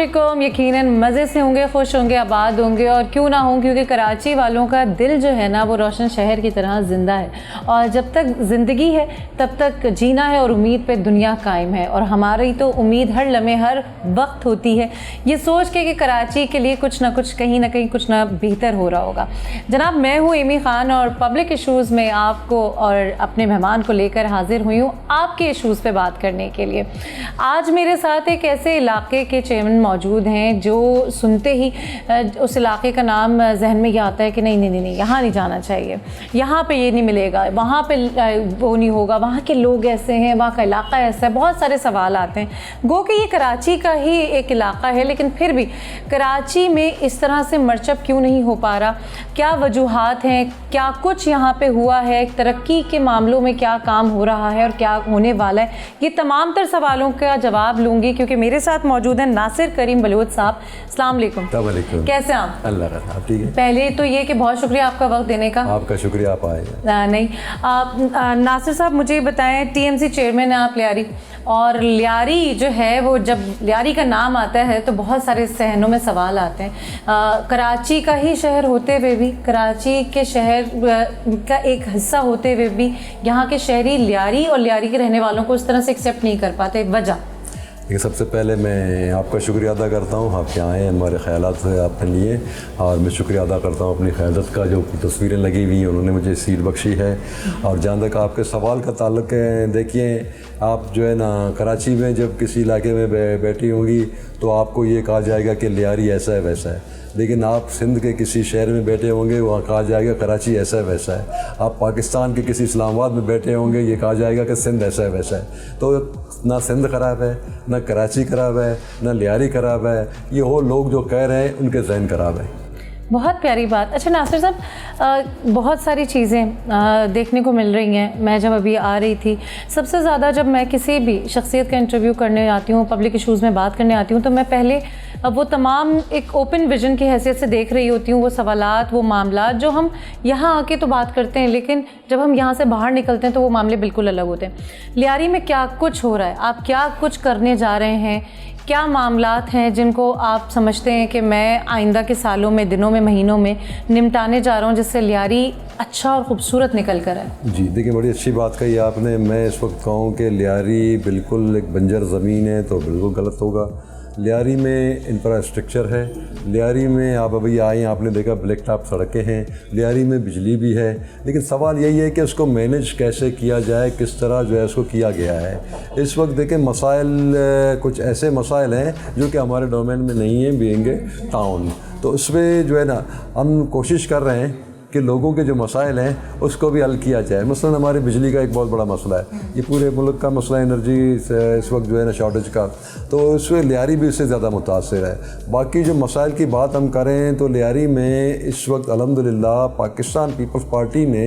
अस्सलामुअलैकुम। यकीनन मज़े से होंगे, खुश होंगे, आबाद होंगे और क्यों ना हों, क्योंकि कराची वालों का दिल जो है ना वो रोशन शहर की तरह ज़िंदा है और जब तक ज़िंदगी है तब तक जीना है और उम्मीद पे दुनिया कायम है। और हमारी तो उम्मीद हर लम्हे हर वक्त होती है ये सोच के कि कराची के लिए कुछ ना कुछ कहीं ना कहीं कुछ ना बेहतर हो रहा होगा। जनाब, मैं हूँ एमी ख़ान और पब्लिक इशूज़ में आपको और अपने मेहमान को लेकर हाजिर हुई हूँ आपके इशूज़ पे बात करने के लिए। आज मेरे साथ एक ऐसे इलाके के चेयरमैन मौजूद हैं जो सुनते ही उस इलाके का नाम जहन में ये आता है कि नहीं यहाँ नहीं जाना चाहिए, यहाँ पे ये नहीं मिलेगा, वहाँ पे वो नहीं होगा, वहाँ के लोग ऐसे हैं, वहाँ का इलाका ऐसा है, बहुत सारे सवाल आते हैं। गो कि ये कराची का ही एक इलाका है, लेकिन फिर भी कराची में इस तरह से मर्चअप क्यों नहीं हो पा रहा, क्या वजूहात हैं, क्या कुछ यहाँ पे हुआ है, तरक्की के मामलों में क्या काम हो रहा है और क्या होने वाला है, ये तमाम तर सवालों का जवाब लूँगी क्योंकि मेरे साथ मौजूद हैं नासिर करीम बलोच साहब। अस्सलाम वालेकुम। कैसे हैं आप? अल्लाह का आप ठीक है। पहले तो ये कि बहुत शुक्रिया आपका वक्त देने का। आपका शुक्रिया, आप आए। नहीं, आप नासिर साहब मुझे बताएं, टीएमसी चेयरमैन हैं आप लियारी, और लियारी जो है वो जब लियारी का नाम आता है तो बहुत सारे सहनों में सवाल आते हैं। कराची का ही शहर होते हुए भी, कराची के शहर का एक हिस्सा होते हुए भी यहाँ के शहरी लियारी और लियारी के रहने वालों को उस तरह से एक्सेप्ट नहीं कर पाते। वजह देखिए, सबसे पहले मैं आपका शुक्रिया अदा करता हूँ, आप यहाँ आए हमारे ख्यालात से आपने लिए, और मैं शुक्रिया अदा करता हूँ अपनी क़यादत का, जो तस्वीरें लगी हुई हैं उन्होंने मुझे सीट बख्शी है। और जहाँ तक आपके सवाल का ताल्लुक है, देखिए आप जो है ना कराची में जब किसी इलाके में बैठी होंगी तो आपको ये कहा जाएगा कि लियारी ऐसा है वैसा है, लेकिन आप सिंध के किसी शहर में बैठे होंगे वहाँ कहा जाएगा कराची ऐसा है वैसा है। आप पाकिस्तान के किसी इस्लामाबाद में बैठे होंगे ये कहा जाएगा कि सिंध ऐसा है वैसा है। तो ना सिंध ख़राब है, ना कराची ख़राब है, ना लियारी ख़राब है, ये वो लोग जो कह रहे हैं उनके जहन ख़राब है। बहुत प्यारी बात। अच्छा नासिर साहब, बहुत सारी चीज़ें देखने को मिल रही हैं। मैं जब अभी आ रही थी, सबसे ज़्यादा जब मैं किसी भी शख्सियत का इंटरव्यू करने आती हूँ, पब्लिक इशूज़ में बात करने आती हूँ, तो मैं पहले वो तमाम एक ओपन विजन की हैसियत से देख रही होती हूँ, वो सवालात, वो मामलात जो हम यहाँ आके तो बात करते हैं, लेकिन जब हम यहाँ से बाहर निकलते हैं तो वो मामले बिल्कुल अलग होते हैं। लियारी में क्या कुछ हो रहा है, आप क्या कुछ करने जा रहे हैं, क्या मामलात हैं जिनको आप समझते हैं कि मैं आइंदा के सालों में, दिनों में, महीनों में निपटाने जा रहा हूँ जिससे लियारी अच्छा और ख़ूबसूरत निकल कर है? जी देखिए, बड़ी अच्छी बात कही आपने। मैं इस वक्त कहूँ कि लियारी बिल्कुल एक बंजर ज़मीन है तो बिल्कुल गलत होगा। लियारी में इंफ्रास्ट्रक्चर है, लियारी में आप अभी आए आपने देखा ब्लैक टॉप सड़कें हैं, लियारी में बिजली भी है, लेकिन सवाल यही है कि उसको मैनेज कैसे किया जाए, किस तरह जो है उसको किया गया है। इस वक्त देखें मसाइल, कुछ ऐसे मसाइल हैं जो कि हमारे डोमेन में नहीं है, बीइंग टाउन, तो उसमें जो है ना हम कोशिश कर रहे हैं कि लोगों के जो मसाइल हैं उसको भी हल किया जाए। मसलन हमारी बिजली का एक बहुत बड़ा मसला है, ये पूरे मुल्क का मसला एनर्जी इस वक्त जो है ना शॉर्टेज का, तो इसमें लियारी भी इससे ज़्यादा मुतासर है। बाकी जो मसाइल की बात हम करें तो लियारी में इस वक्त अल्हम्दुलिल्लाह पाकिस्तान पीपल्स पार्टी ने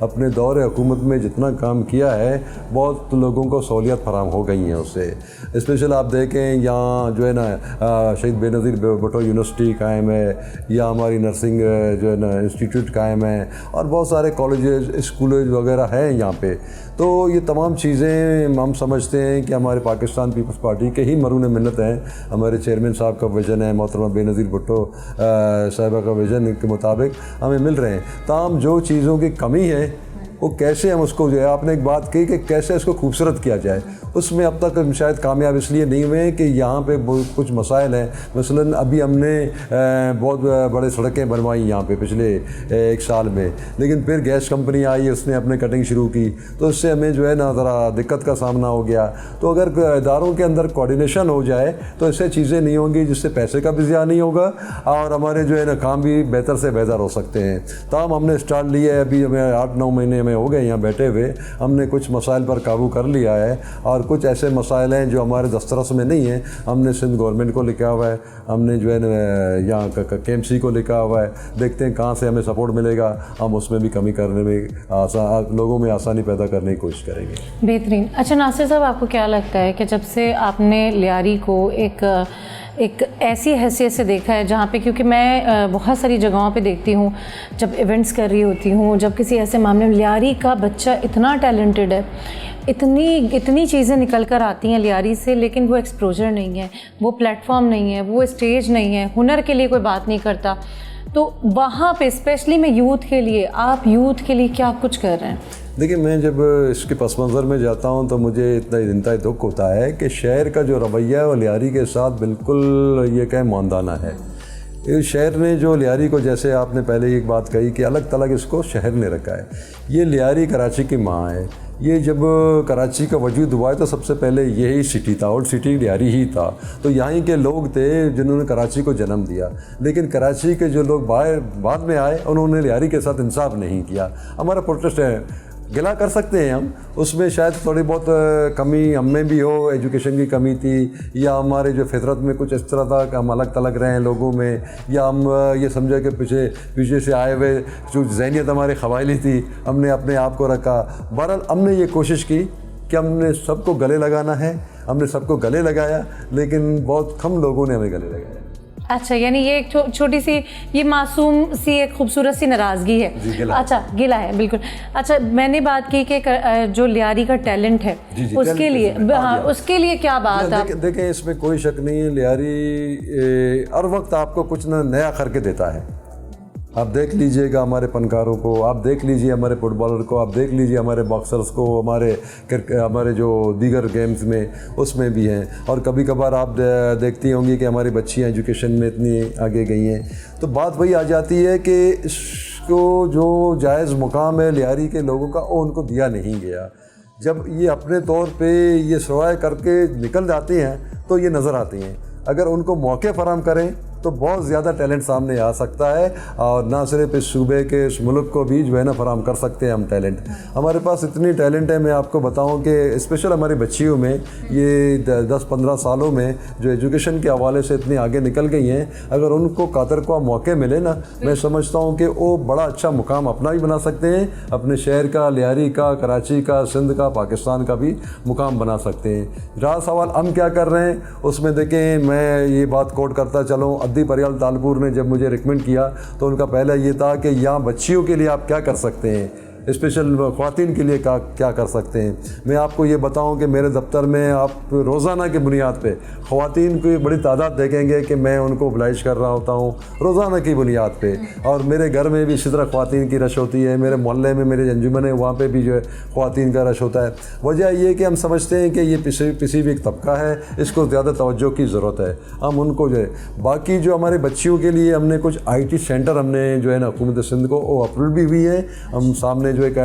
अपने दौर हुकूमत में जितना काम किया है, बहुत लोगों को सहूलियत फराम हो गई हैं उससे। स्पेशल आप देखें यहाँ जो है ना शहीद बेनज़ीर भुट्टो यूनिवर्सिटी कायम है, या हमारी नर्सिंग जो है ना इंस्टीट्यूट कायम है, और बहुत सारे कॉलेजेस, स्कूलेज वगैरह हैं यहाँ पे। तो ये तमाम चीज़ें हम समझते हैं कि हमारे पाकिस्तान पीपल्स पार्टी के ही मरून मिन्नत हैं। हमारे चेयरमैन साहब का विज़न है, मोहतरमा बेनज़ीर भुट्टो साहिबा का विज़न के मुताबिक हमें मिल रहे हैं। ताम जो चीज़ों की कमी है वो कैसे हम उसको, जो है आपने एक बात कही कि कैसे इसको खूबसूरत किया जाए, उसमें अब तक शायद कामयाब इसलिए नहीं हुए कि यहाँ पे कुछ मसाइल हैं। मसलन अभी हमने बहुत बड़े सड़कें बनवाई यहाँ पे पिछले एक साल में, लेकिन फिर गैस कंपनी आई, उसने अपने कटिंग शुरू की, तो उससे हमें जो है ना ज़रा दिक्कत का सामना हो गया। तो अगर इदारों के अंदर कोऑर्डिनेशन हो जाए तो ऐसे चीज़ें नहीं होंगी, जिससे पैसे का भी ज़िया नहीं होगा और हमारे जो है ना काम भी बेहतर से बेहतर हो सकते हैं। तमाम हमने स्टार्ट लिया है, अभी हमें 8-9 महीने हमें हो गए यहाँ बैठे हुए, हमने कुछ मसाइल पर काबू कर लिया है, और कुछ ऐसे मसाइल हैं जो हमारे दस्तरस में नहीं हैं, हमने सिंध गवर्नमेंट को लिखा हुआ है, हमने जो है यहाँ KMC को लिखा हुआ है। देखते हैं कहाँ से हमें सपोर्ट मिलेगा, हम उसमें भी कमी करने में लोगों में आसानी पैदा करने की कोशिश करेंगे। बेहतरीन। अच्छा नासिर साहब, आपको क्या लगता है कि जब से आपने लियारी को एक एक ऐसी हैसियत से देखा है जहाँ पे, क्योंकि मैं बहुत सारी जगहों पे देखती हूँ जब इवेंट्स कर रही होती हूँ, जब किसी ऐसे मामले में लियारी का बच्चा इतना टैलेंटेड है, इतनी चीज़ें निकल कर आती हैं लियारी से, लेकिन वो एक्सपोजर नहीं है, वो प्लेटफॉर्म नहीं है, वो स्टेज नहीं है, हुनर के लिए कोई बात नहीं करता। तो वहाँ पे स्पेशली मैं यूथ के लिए, आप यूथ के लिए क्या कुछ कर रहे हैं? देखिए, मैं जब इसके पस मंज़र में जाता हूँ तो मुझे इतना इंतहाई दुख होता है कि शहर का जो रवैया है वो लियारी के साथ बिल्कुल ये कहें मानदाना है। इस शहर ने जो लियारी को, जैसे आपने पहले ही एक बात कही कि अलग तलग इसको शहर ने रखा है। ये लियारी कराची की माँ है। ये जब कराची का वजूद हुआ है तो सबसे पहले यही सिटी था, ओल्ड सिटी लियारी ही था। तो यहाँ के लोग थे जिन्होंने कराची को जन्म दिया, लेकिन कराची के जो लोग बाद में आए उन्होंने लियारी के साथ इंसाफ नहीं किया। हमारा प्रोटेस्ट है, गिला कर सकते हैं हम, उसमें शायद थोड़ी बहुत कमी हमें भी हो, एजुकेशन की कमी थी, या हमारे जो फितरत में कुछ इस तरह था कि हम अलग तलग रहे हैं लोगों में, या हम ये समझे कि पीछे से आए हुए जो ज़हनियत हमारी क़बायली थी, हमने अपने आप को रखा। बहरहाल हमने ये कोशिश की कि हमने सबको गले लगाना है, हमने सबको गले लगाया, लेकिन बहुत कम लोगों ने हमें गले लगाया। अच्छा, यानी ये एक छोटी सी, ये मासूम सी एक खूबसूरत सी नाराज़गी है। अच्छा, गिला है, बिल्कुल। अच्छा, मैंने बात की कि जो लियारी का टैलेंट है उसके लिए, हाँ, उसके लिए क्या बात है? देखें, इसमें कोई शक नहीं है, लियारी हर वक्त आपको कुछ ना नया करके देता है। आप देख लीजिएगा हमारे फनकारों को, आप देख लीजिए हमारे फुटबॉलर को, आप देख लीजिए हमारे बॉक्सर्स को, हमारे जो दीगर गेम्स में उसमें भी हैं। और कभी कभार आप देखती होंगी कि हमारी बच्चियां एजुकेशन में इतनी आगे गई हैं। तो बात वही आ जाती है कि इसको जो जायज़ मुकाम है लियारी के लोगों का, वो उनको दिया नहीं गया। जब ये अपने तौर पे ये सवाए करके निकल जाती हैं तो ये नज़र आती हैं। अगर उनको मौके फराहम करें तो बहुत ज़्यादा टैलेंट सामने आ सकता है, और ना सिर्फ इस सूबे के, इस मुल्क को भी जो है ना फराहम कर सकते हैं हम टैलेंट। हमारे पास इतनी टैलेंट है, मैं आपको बताऊं कि स्पेशल हमारी बच्चियों में ये 10-15 सालों में जो एजुकेशन के हवाले से इतनी आगे निकल गई हैं, अगर उनको कातरख्वाह मौके मिले ना, मैं समझता हूँ कि वो बड़ा अच्छा मुकाम अपना भी बना सकते हैं, अपने शहर का, लियारी का, कराची का, सिंध का, पाकिस्तान का भी मुकाम बना सकते हैं। रहा सवाल हम क्या कर रहे हैं, उसमें देखें, मैं ये बात कोट करता चलूँ, अद्दी परियाल तालपुर ने जब मुझे रिकमेंड किया तो उनका पहला ये था कि यहाँ बच्चियों के लिए आप क्या कर सकते हैं, स्पेशल ख़वातीन के लिए क्या कर सकते हैं। मैं आपको ये बताऊं कि मेरे दफ्तर में आप रोज़ाना की बुनियाद पे ख़वातीन की बड़ी तादाद देखेंगे कि मैं उनको ओब्लाइज कर रहा होता हूं रोज़ाना की बुनियाद पे। और मेरे घर में भी इसी तरह ख़वातीन की रश होती है, मेरे मोहल्ले में मेरे अंजुमन है वहाँ पे भी जो है ख़वातीन का रश होता है। वजह ये कि हम समझते हैं कि ये पिसी भी एक तबका है, इसको ज़्यादा तवज्जो की ज़रूरत है। हम उनको जो है, बाकी जो हमारे बच्चियों के लिए हमने कुछ IT सेंटर हमने जो है ना हुकूमत सिंध को वो अप्रूव भी हुई है। हम सामने जो एक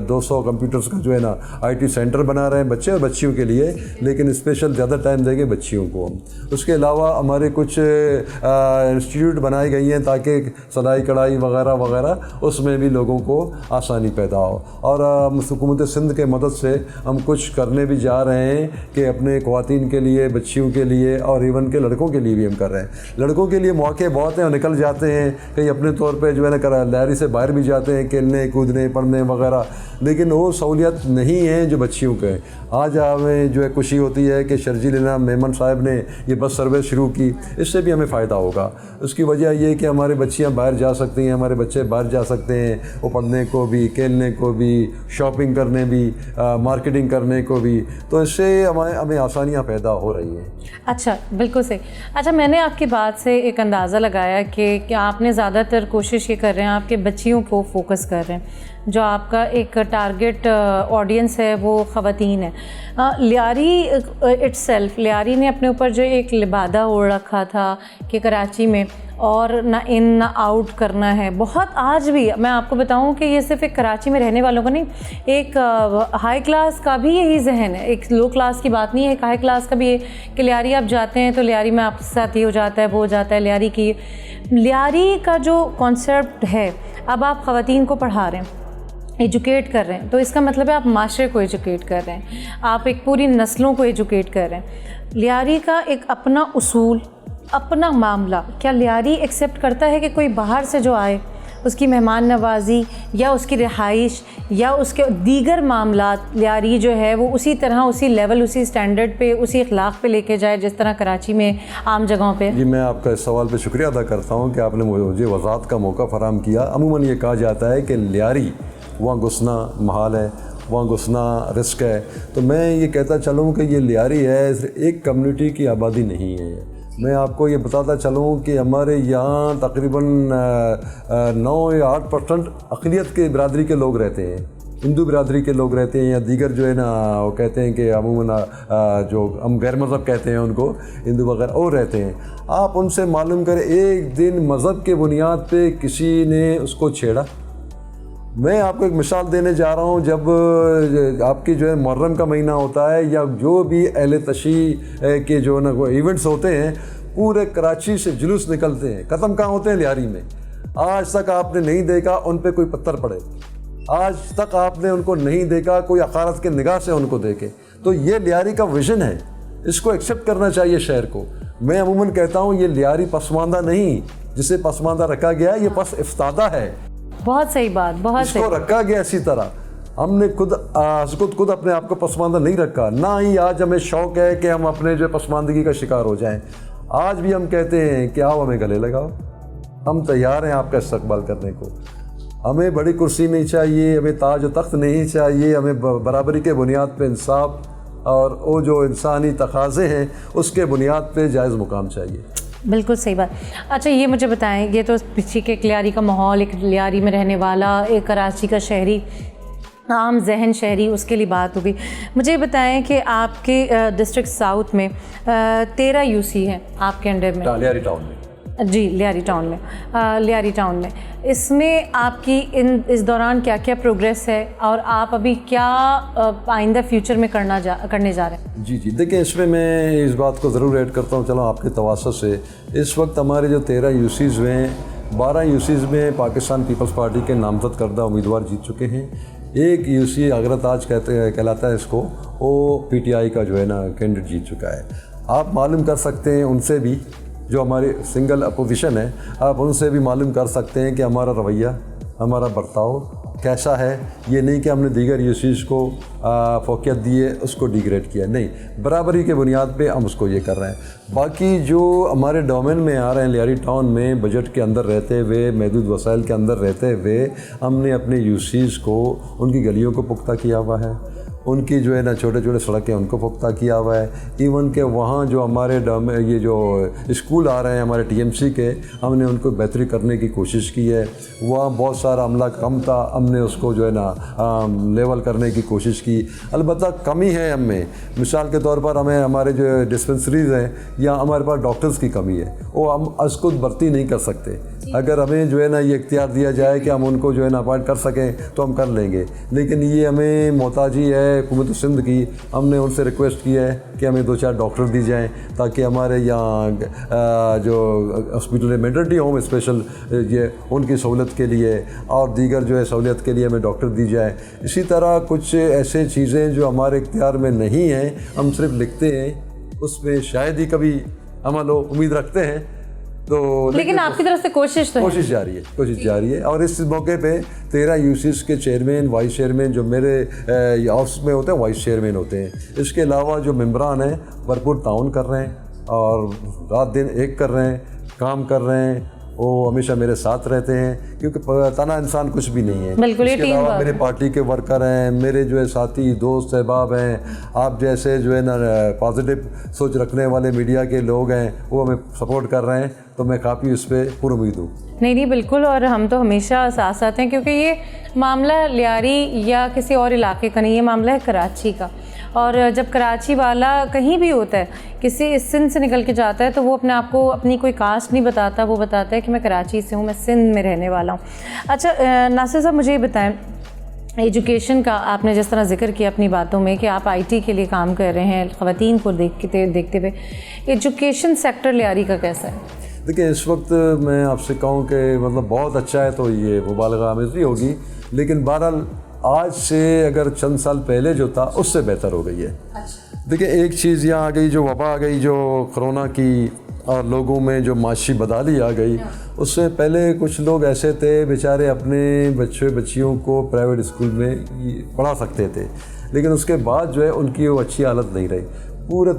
200 कंप्यूटर्स का जो है ना IT सेंटर बना रहे हैं बच्चे और बच्चियों के लिए, लेकिन स्पेशल ज़्यादा टाइम देंगे बच्चियों को। उसके अलावा हमारे कुछ इंस्टीट्यूट बनाई गई हैं ताकि सलाई कढ़ाई वगैरह वगैरह उसमें भी लोगों को आसानी पैदा हो। और हुकूमत सिंध के मदद से हम कुछ करने भी जा रहे हैं कि अपने ख़वातीन के लिए, बच्चियों के लिए और इवन के लड़कों के लिए भी हम कर रहे हैं। लड़कों के लिए मौके बहुत हैं और निकल जाते हैं, कहीं अपने तौर पे जो है ना लियारी से बाहर भी जाते हैं खेलने कूदने पढ़ने वगैरह, लेकिन वो सहूलियत नहीं है जो बच्चियों के। आज हमें जो है खुशी होती है कि शर्जील इनाम मेमन साहब ने ये बस सर्विस शुरू की, इससे भी हमें फ़ायदा होगा। उसकी वजह ये कि हमारी बच्चियां बाहर जा सकती हैं, हमारे बच्चे बाहर जा सकते हैं, वो पढ़ने को भी, खेलने को भी, शॉपिंग करने भी, मार्केटिंग करने को भी, तो इससे हमें आसानियाँ पैदा हो रही हैं। अच्छा, बिल्कुल सही। अच्छा, मैंने आपकी बात से एक अंदाज़ा लगाया कि आपने ज़्यादातर कोशिश ये कर रहे हैं, आपके बच्चियों को फोकस कर रहे हैं, जो आपका एक टारगेट ऑडियंस है वो ख़वातीन है। लियारी इट्सेल्फ, लियारी ने अपने ऊपर जो एक लिबादा ओढ़ रखा था कि कराची में और ना इन ना आउट करना है बहुत। आज भी मैं आपको बताऊं कि ये सिर्फ एक कराची में रहने वालों का नहीं, एक हाई क्लास का भी यही जहन है, एक लो क्लास की बात नहीं है, एक हाई क्लास का भी है कि लियारी आप जाते हैं तो लियारी में आपके साथ ये हो जाता है, वो हो जाता है। लियारी का जो कॉन्सेप्ट है, अब आप ख़वातीन को पढ़ा रहे हैं, एजुकेट कर रहे हैं, तो इसका मतलब है आप माशरे को एजुकेट कर रहे हैं, आप एक पूरी नस्लों को एजुकेट कर रहे हैं। लियारी का एक अपना उसूल, अपना मामला, क्या लियारी एक्सेप्ट करता है कि कोई बाहर से जो आए उसकी मेहमान नवाजी या उसकी रिहाइश या उसके दीगर मामलात लियारी जो है वो उसी तरह, उसी लेवल, उसी स्टैंडर्ड पे, उसी अखलाक पे लेके जाए जिस तरह कराची में आम जगहों पे? जी, मैं आपका इस सवाल पे शुक्रिया अदा करता हूँ कि आपने मुझे वज़ाहत का मौका फ़राहम किया। अमूमन ये कहा जाता है कि लियारी वहाँ घुसना महाल है, वहाँ घुसना रिस्क है। तो मैं ये कहता चलूँ कि ये लियारी है, सिर्फ एक कम्युनिटी की आबादी नहीं है। मैं आपको ये बताता चलूँ कि हमारे यहाँ तकरीबन 9 या 8% अक़लियत के बिरादरी के लोग रहते हैं, हिंदू बिरादरी के लोग रहते हैं, या दीगर जो है ना वो कहते हैं कि अमूमन जो हम गैर मज़हब कहते हैं उनको, हिंदू वगैरह और रहते हैं। आप उनसे मालूम करें एक दिन मज़हब के बुनियाद पे किसी ने उसको छेड़ा? मैं आपको एक मिसाल देने जा रहा हूँ। जब आपकी जो है मुहर्रम का महीना होता है या जो भी अहले तशी के जो ना वो इवेंट्स होते हैं, पूरे कराची से जुलूस निकलते हैं। ख़त्म कहाँ होते हैं? लियारी में। आज तक आपने नहीं देखा उन पे कोई पत्थर पड़े, आज तक आपने उनको नहीं देखा कोई अकारत के निगाह से उनको देखे। तो ये लियारी का विज़न है, इसको एक्सेप्ट करना चाहिए शहर को। मैं अमूमन कहता हूँ ये लियारी पसमानदा नहीं, जिसे पसमानदा रखा गया ये पस इफ्तादा है। बहुत सही बात, बहुत सही। इसको रखा गया इसी तरह। हमने खुद अपने आप को पसमानदा नहीं रखा, ना ही आज हमें शौक़ है कि हम अपने जो पसमानदगी का शिकार हो जाएं। आज भी हम कहते हैं कि आओ हमें गले लगाओ, हम तैयार हैं आपका इस्तकबाल करने को। हमें बड़ी कुर्सी नहीं चाहिए, हमें ताज तख्त नहीं चाहिए, हमें बराबरी के बुनियाद पे इंसाफ और वो जो इंसानी तकाज़े हैं उसके बुनियाद पे जायज़ मुकाम चाहिए। बिल्कुल सही बात। अच्छा, ये मुझे बताएं, ये तो पीछे के लियारी का माहौल, एक लियारी में रहने वाला, एक कराची का शहरी, आम जहन शहरी, उसके लिए बात होगी। मुझे बताएं कि आपके डिस्ट्रिक्ट साउथ में 13 यूसी हैं आपके अंडर में। लियारी टाउन में। जी, लियारी टाउन में इसमें आपकी इस दौरान क्या क्या प्रोग्रेस है और आप अभी क्या आइंदा फ्यूचर में करने जा रहे हैं? जी, देखिए इसमें मैं इस बात को ज़रूर ऐड करता हूँ, चलो आपके तवासुत से। इस वक्त हमारे जो 13 यूसीज़ में 12 यूसीज़ में पाकिस्तान पीपल्स पार्टी के नामज़द करदा उम्मीदवार जीत चुके हैं। एक यूसी अगरताज कहलाता है इसको, वो PTI का जो है ना कैंडिडेट जीत चुका है। आप मालूम कर सकते हैं उनसे भी, जो हमारे सिंगल अपोजिशन है, आप उनसे भी मालूम कर सकते हैं कि हमारा रवैया, हमारा बर्ताव कैसा है। ये नहीं कि हमने दीगर यूसीज़ को फ़ौक़ियत दिए, उसको डिग्रेड किया, नहीं, बराबरी के बुनियाद पे हम उसको ये कर रहे हैं। बाकी जो हमारे डोमेन में आ रहे हैं, लियारी टाउन में बजट के अंदर रहते हुए, महदूद वसाइल के अंदर रहते हुए, हमने अपने यूसीज़ को, उनकी गलियों को पुख्ता किया हुआ है, उनकी जो है ना छोटे छोटे सड़कें उनको पुख्ता किया हुआ है। इवन के वहाँ जो हमारे ये जो स्कूल आ रहे हैं हमारे TMC के, हमने उनको बेहतरी करने की कोशिश की है। वहाँ बहुत सारा अमला कम था, हमने उसको जो है ना लेवल करने की कोशिश की। अलबत्ता कमी है हमें, मिसाल के तौर पर हमें हमारे जो डिस्पेंसरीज़ हैं या हमारे पास डॉक्टर्स की कमी है, वो हम उसको भर्ती नहीं कर सकते। अगर हमें जो है ना ये इख्तियार दिया जाए कि हम उनको जो है ना अपॉइंट कर सकें तो हम कर लेंगे, लेकिन ये हमें मोहताजी है हुकूमत सिंध की। हमने उनसे रिक्वेस्ट की है कि हमें 2-4 डॉक्टर दी जाएं ताकि हमारे यहाँ जो हॉस्पिटल है, मेटर्निटी होम स्पेशल, ये उनकी सहूलत के लिए और दीगर जो है सहूलियत के लिए हमें डॉक्टर दी जाए। इसी तरह कुछ ऐसे चीज़ें जो हमारे इख्तियार में नहीं हैं, हम सिर्फ लिखते हैं, उसमें शायद ही कभी हम लोग उम्मीद रखते हैं। तो लेकिन आपकी तरफ से कोशिश जारी है। और इस मौके पे 13 यूसीज़ के चेयरमैन, वाइस चेयरमैन जो मेरे ऑफिस में होते हैं, वाइस चेयरमैन होते हैं। इसके अलावा जो मेंबरान हैं भरपूर ताउन कर रहे हैं और रात दिन एक कर रहे हैं, काम कर रहे हैं, वो हमेशा मेरे साथ रहते हैं, क्योंकि तना इंसान कुछ भी नहीं है। बिल्कुल, इसके अलावा मेरे पार्टी के वर्कर हैं, मेरे जो है साथी दोस्त अहबाब हैं, आप जैसे जो है ना पॉजिटिव सोच रखने वाले मीडिया के लोग हैं, वो हमें सपोर्ट कर रहे हैं। तो मैं काफ़ी उस पर पुरुमीद हूँ। नहीं, बिल्कुल, और हम तो हमेशा साथ साथ हैं, क्योंकि ये मामला लियारी या किसी और इलाके का नहीं, ये मामला है कराची का। और जब कराची वाला कहीं भी होता है, किसी सिंध से निकल के जाता है, तो वो अपने आप को अपनी कोई कास्ट नहीं बताता, वो बताता है कि मैं कराची से हूँ, मैं सिंध में रहने वाला हूँ। अच्छा नासिर साहब, मुझे ये बताएं, एजुकेशन का आपने जिस तरह जिक्र किया अपनी बातों में कि आप IT के लिए काम कर रहे हैं, ख़वातीन को देखते हुए, एजुकेशन सेक्टर लियारी का कैसा है? देखिए इस वक्त मैं आपसे कहूँ कि मतलब बहुत अच्छा है तो ये मुबालगा आमेज़ी होगी, लेकिन बहरहाल आज से अगर चंद साल पहले जो था उससे बेहतर हो गई है। देखिए एक चीज़ यहाँ आ गई, जो वबा आ गई, जो कोरोना की और लोगों में जो माशी बदहाली आ गई, उससे पहले कुछ लोग ऐसे थे बेचारे अपने बच्चियों को प्राइवेट स्कूल में पढ़ा सकते थे, लेकिन उसके बाद जो है उनकी वो अच्छी हालत नहीं रही। पूरे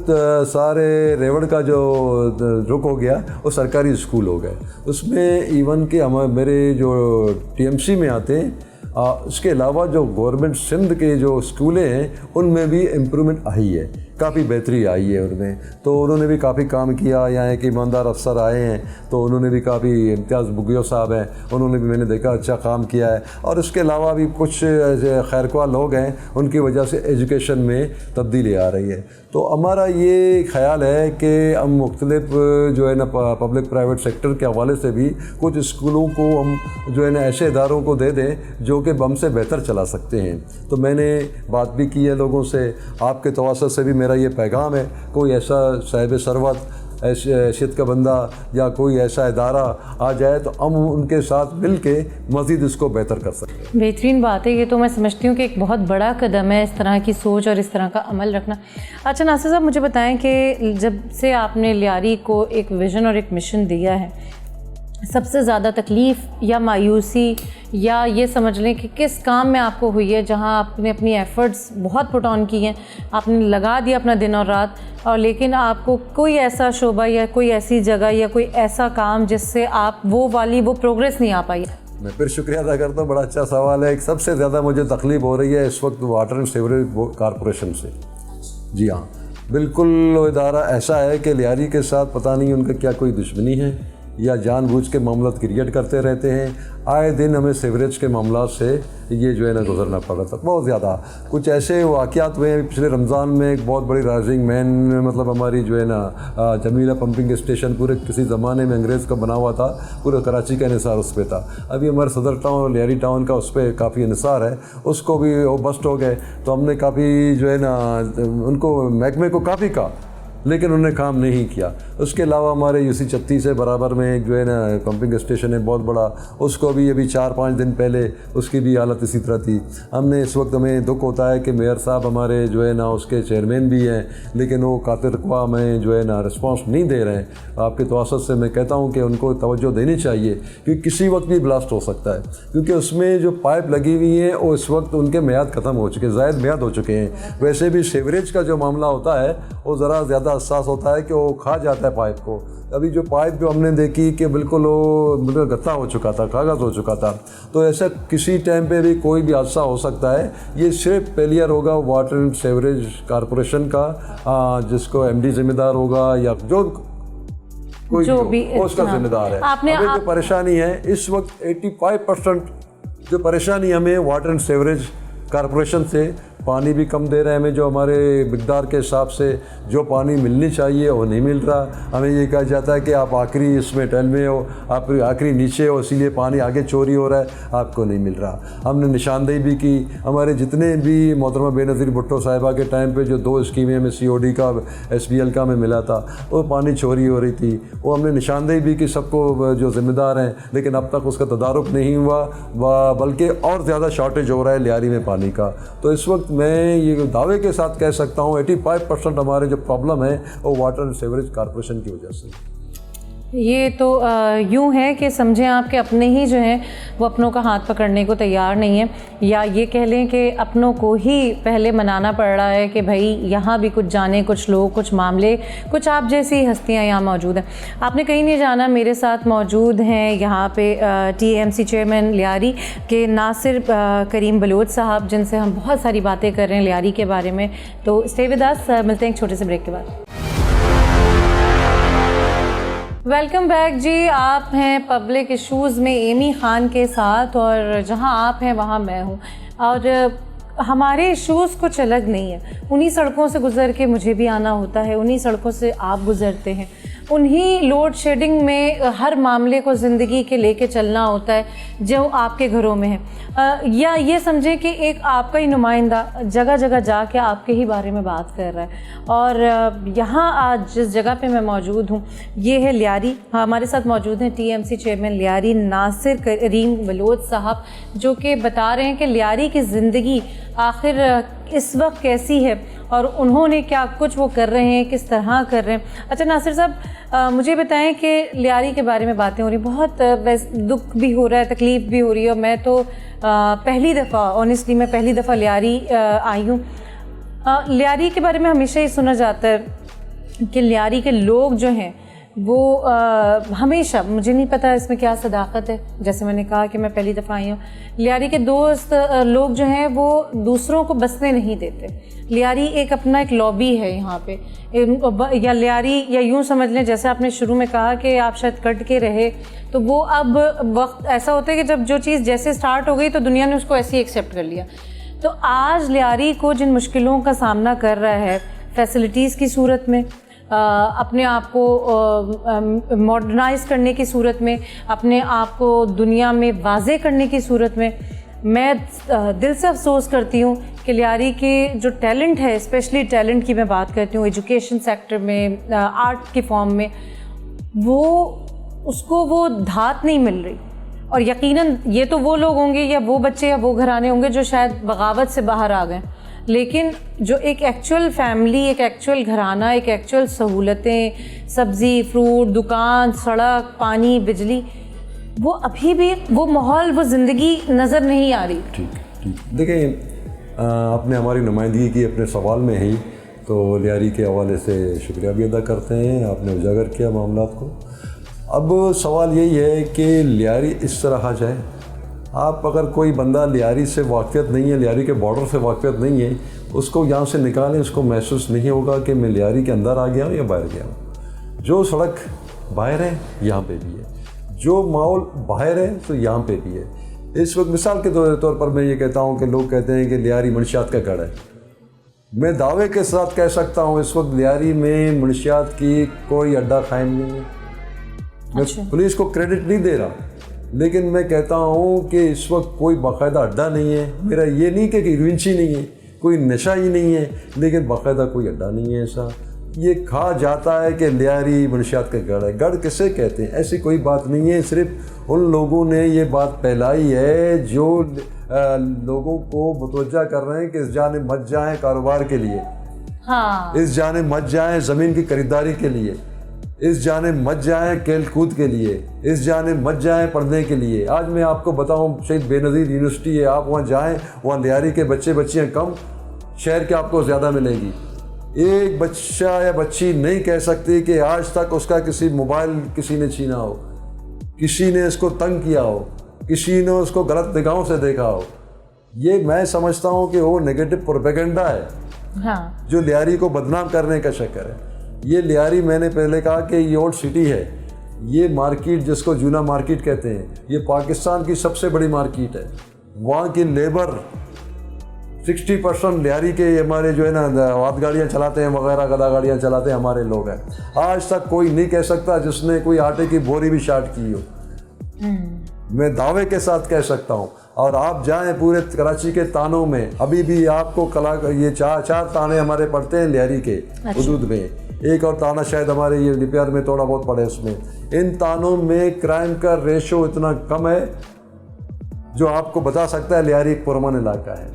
सारे रेवड़ का जो रुख हो गया वो सरकारी स्कूल हो गए। उसमें इवन कि मेरे जो टीएमसी में आते हैं, उसके अलावा जो गवर्नमेंट सिंध के जो स्कूलें हैं उनमें भी इम्प्रूवमेंट आई है, काफ़ी बेहतरी आई है उनमें। तो उन्होंने भी काफ़ी काम किया। यहाँ एक ईमानदार अफसर आए हैं तो उन्होंने भी काफ़ी, इम्तियाज़ बुगियो साहब हैं, उन्होंने भी मैंने देखा अच्छा काम किया है। और उसके अलावा भी कुछ खैरख्वाह लोग हैं, उनकी वजह से एजुकेशन में तब्दीली आ रही है। तो हमारा ये ख्याल है कि हम मुख्तलिफ जो है ना पब्लिक प्राइवेट सेक्टर के हवाले से भी कुछ स्कूलों को हम जो है ना ऐसे इदारों को दे दें जो कि बम से बेहतर चला सकते हैं। तो मैंने बात भी की है लोगों से, आपके तवासुत से भी मेरा ये पैगाम है, कोई ऐसा साहिब सरवत हैसियत का बंदा या कोई ऐसा इदारा आ जाए तो हम उनके साथ मिल के मज़ीद इसको बेहतर कर सकते हैं। बेहतरीन बात है, ये तो मैं समझती हूँ कि एक बहुत बड़ा कदम है इस तरह की सोच और इस तरह का अमल रखना। अच्छा नासिर साहब, मुझे बताएं कि जब से आपने लियारी को एक विज़न और एक मिशन दिया है, सबसे ज़्यादा तकलीफ़ या मायूसी या ये समझ लें कि किस काम में आपको हुई है जहां आपने अपनी एफ़र्ट्स बहुत पुट ऑन की हैं, आपने लगा दिया अपना दिन और रात, और लेकिन आपको कोई ऐसा शोबा या कोई ऐसी जगह या कोई ऐसा काम जिससे आप वो प्रोग्रेस नहीं आ पाई? मैं फिर शुक्रिया अदा करता हूँ, बड़ा अच्छा सवाल है। सबसे ज़्यादा मुझे तकलीफ़ हो रही है इस वक्त वाटर एंड सीवरेज कॉरपोरेशन से। जी हाँ, बिल्कुल वो इदारा ऐसा है कि लियारी के साथ पता नहीं उनका क्या कोई दुश्मनी है या जानबूझ के मामला क्रिएट करते रहते हैं। आए दिन हमें सीवरेज के मामला से ये जो है ना गुजरना पड़ रहा था बहुत ज़्यादा। कुछ ऐसे वाक़यात हुए हैं, पिछले रमज़ान में एक बहुत बड़ी राइजिंग मैन, मतलब हमारी जो है ना जमीला पंपिंग स्टेशन पूरे किसी ज़माने में अंग्रेज़ का बना हुआ था, पूरे कराची का इन्हिसार उस पर था। अभी हमारे सदर टाउन लियारी टाउन का उस पर काफ़ी इन्हिसार है, उसको भी वो बस्ट हो गए। तो हमने काफ़ी जो है ना उनको महकमे को काफ़ी कहा, लेकिन उन्होंने काम नहीं किया। उसके अलावा हमारे यूसी 36 से बराबर में एक जो है ना पंपिंग स्टेशन है बहुत बड़ा, उसको भी अभी 4-5 दिन पहले उसकी भी हालत इसी तरह थी। हमने इस वक्त हमें दुख होता है कि मेयर साहब हमारे जो है ना उसके चेयरमैन भी हैं, लेकिन वो कातिर ख्वाह में जो है ना रिस्पॉन्स नहीं दे रहे हैं। आपके तवसत से मैं कहता हूँ कि उनको तवज्जो देनी चाहिए, क्योंकि किसी वक्त भी ब्लास्ट हो सकता है, क्योंकि उसमें जो पाइप लगी हुई हैं वो इस वक्त उनके मियाद ख़त्म हो चुके, ज़ायद मियाद हो चुके हैं। वैसे भी सीवरेज का जो मामला होता है वो ज़रा ज़्यादा हसास होता है कि वो खा जाता है पाइप को। अभी जो पाइप जो हमने देखी कि बिल्कुल वो मतलब गत्ता हो चुका था, कागज़ हो चुका था। तो ऐसा किसी टाइम पे भी कोई भी हादसा हो सकता है। ये सिर्फ फेलियर होगा वाटर एंड सीवरेज कॉरपोरेशन का, जिसको एमडी जिम्मेदार होगा या जो कोई जो भी उसका जिम्मेदार है। हमें जो परेशानी है इस वक्त 85% जो परेशानी हमें वाटर एंड सीवरेज कॉरपोरेशन से, पानी भी कम दे रहे हैं हमें, जो हमारे मिकदार के हिसाब से जो पानी मिलनी चाहिए वो नहीं मिल रहा। हमें ये कहा जाता है कि आप आखिरी इसमें टैल में हो, आप आखिरी नीचे हो, इसीलिए पानी आगे चोरी हो रहा है, आपको नहीं मिल रहा। हमने निशानदेही भी की, हमारे जितने भी मोहतरमा बेनज़ीर भुट्टो साहिबा के टाइम पे जो 2 स्कीमें हमें COD का SBL का हमें मिला था, वो पानी चोरी हो रही थी, वो हमने निशानदेही भी की सबको जो ज़िम्मेदार हैं, लेकिन अब तक उसका तदारुक नहीं हुआ, बल्कि और ज़्यादा शॉर्टेज हो रहा है लियारी में पानी का। तो इस वक्त मैं ये दावे के साथ कह सकता हूँ 85% हमारे जो प्रॉब्लम है वो वाटर एंड सीवरेज कॉरपोरेशन की वजह से। ये तो यूँ है कि समझें आप कि अपने ही जो हैं वो अपनों का हाथ पकड़ने को तैयार नहीं है, या ये कह लें कि अपनों को ही पहले मनाना पड़ रहा है कि भाई यहाँ भी कुछ जाने, कुछ लोग, कुछ मामले, कुछ आप जैसी हस्तियाँ यहाँ मौजूद हैं। आपने कहीं नहीं जाना, मेरे साथ मौजूद हैं यहाँ पे TMC चेयरमैन लियारी के नासिर करीम बलोच साहब, जिनसे हम बहुत सारी बातें कर रहे हैं लियारी के बारे में। तो स्टे विद अस, मिलते हैं एक छोटे से ब्रेक के बाद। वेलकम बैक जी, आप हैं पब्लिक इश्यूज़ में एमी ख़ान के साथ, और जहां आप हैं वहां मैं हूं। और हमारे इश्यूज़ कुछ अलग नहीं है, उन्हीं सड़कों से गुज़र के मुझे भी आना होता है, उन्हीं सड़कों से आप गुज़रते हैं, उन्हीं लोड शेडिंग में हर मामले को ज़िंदगी के लेके चलना होता है जो आपके घरों में है। या ये समझें कि एक आपका ही नुमाइंदा जगह जगह जाके आपके ही बारे में बात कर रहा है। और यहाँ आज जिस जगह पे मैं मौजूद हूँ ये है लियारी। हमारे साथ मौजूद हैं TMC चेयरमैन लियारी नासिर करीम बलोच साहब, जो कि बता रहे हैं कि लियारी की ज़िंदगी आखिर इस वक्त कैसी है और उन्होंने क्या कुछ वो कर रहे हैं, किस तरह कर रहे हैं। अच्छा नासिर साहब, मुझे बताएं कि लियारी के बारे में बातें हो रही, बहुत दुख भी हो रहा है, तकलीफ़ भी हो रही है। और मैं तो पहली दफ़ा, ऑनेस्टली मैं पहली दफ़ा लियारी आई हूँ। लियारी के बारे में हमेशा ही सुना जाता है कि लियारी के लोग जो हैं वो हमेशा, मुझे नहीं पता इसमें क्या सदाकत है, जैसे मैंने कहा कि मैं पहली दफ़ा आई हूँ। लियारी के दोस्त लोग जो हैं वो दूसरों को बसने नहीं देते। लियारी एक अपना एक लॉबी है यहाँ पे, या लियारी, या यूँ समझ लें जैसे आपने शुरू में कहा कि आप शायद कट के रहे, तो वो अब वक्त ऐसा होता है कि जब जो चीज़ जैसे स्टार्ट हो गई तो दुनिया ने उसको ऐसे ही एक्सेप्ट कर लिया। तो आज लियारी को जिन मुश्किलों का सामना कर रहा है फैसिलिटीज़ की सूरत में, अपने आप को मॉडर्नाइज करने की सूरत में, अपने आप को दुनिया में वाज़े करने की सूरत में, मैं दिल से अफसोस करती हूँ कि लियारी के जो टैलेंट है, स्पेशली टैलेंट की मैं बात करती हूँ एजुकेशन सेक्टर में, आर्ट के फॉर्म में, उसको वो धात नहीं मिल रही। और यकीनन ये तो वो लोग होंगे या वो बच्चे या वो घराने होंगे जो शायद बगावत से बाहर आ गए, लेकिन जो एक एक्चुअल फैमिली, एक एक्चुअल घराना, एक एक्चुअल सहूलतें, सब्ज़ी, फ्रूट, दुकान, सड़क, पानी, बिजली, वो अभी भी वो माहौल, वो ज़िंदगी नज़र नहीं आ रही। ठीक देखिए, आपने हमारी नुमाइंदगी की अपने सवाल में ही, तो लियारी के हवाले से शुक्रिया भी अदा करते हैं, आपने उजागर किया मामलात को। अब सवाल यही है कि लियारी इस तरह जाए, आप अगर कोई बंदा लियारी से वाक़ियत नहीं है, लियारी के बॉर्डर से वाक़ियत नहीं है, उसको यहाँ से निकालें, उसको महसूस नहीं होगा कि मैं लियारी के अंदर आ गया हूँ या बाहर गया हूँ। जो सड़क बाहर है यहाँ पे भी है, जो माहौल बाहर है तो यहाँ पे भी है। इस वक्त मिसाल के तौर पर मैं ये कहता हूँ कि लोग कहते हैं कि लियारी मंशियात का गढ़ है। मैं दावे के साथ कह सकता हूँ इस वक्त लियारी में मंशियात की कोई अड्डा कायम नहीं है। मैं पुलिस को क्रेडिट नहीं दे रहा, लेकिन मैं कहता हूँ कि इस वक्त कोई बाकायदा अड्डा नहीं है। मेरा ये नहीं कि रिंची नहीं है, कोई नशा ही नहीं है, लेकिन बाकायदा कोई अड्डा नहीं है ऐसा। ये कहा जाता है कि लियारी मंशियात का गढ़ है। गढ़ किसे कहते हैं? ऐसी कोई बात नहीं है, सिर्फ उन लोगों ने ये बात फैलाई है जो लोगों को मुतवज्जा कर रहे हैं कि इस जाने मत जाएं कारोबार के लिए, हाँ, इस जाने मत जाएं ज़मीन की खरीदारी के लिए, इस जाने मत जाएं खेल कूद के लिए, इस जाने मत जाएं पढ़ने के लिए। आज मैं आपको बताऊं, शहीद बेनज़ीर यूनिवर्सिटी है, आप वहाँ जाएं, वहाँ लियारी के बच्चे बच्चियाँ कम, शहर के आपको ज़्यादा मिलेगी। एक बच्चा या बच्ची नहीं कह सकती कि आज तक उसका किसी मोबाइल किसी ने छीना हो, किसी ने इसको तंग किया हो, किसी ने उसको गलत निगाहों से देखा हो। ये मैं समझता हूँ कि वो नेगेटिव प्रोपेगेंडा है, हाँ, जो लियारी को बदनाम करने का चक्कर है। ये लियारी, मैंने पहले कहा कि ये ओल्ड सिटी है, ये मार्केट जिसको जूना मार्केट कहते हैं, ये पाकिस्तान की सबसे बड़ी मार्केट है। वहाँ की लेबर 60% लियारी के हमारे जो है ना हाथ गाड़ियाँ चलाते हैं वगैरह, गदा गाड़ियाँ चलाते हैं हमारे लोग हैं। आज तक कोई नहीं कह सकता जिसने कोई आटे की बोरी भी शार्ट की हो, मैं दावे के साथ कह सकता हूँ। और आप जाएं पूरे कराची के तानों में, अभी भी आपको ये चार ताने हमारे पड़ते हैं लियारी के हुदूद में, एक और ताना शायद हमारे ये लिपियार में थोड़ा बहुत पड़े उसमें। इन तानों में क्राइम का रेशो इतना कम है जो आपको बता सकता है लियारी एक पुरअमन इलाका है।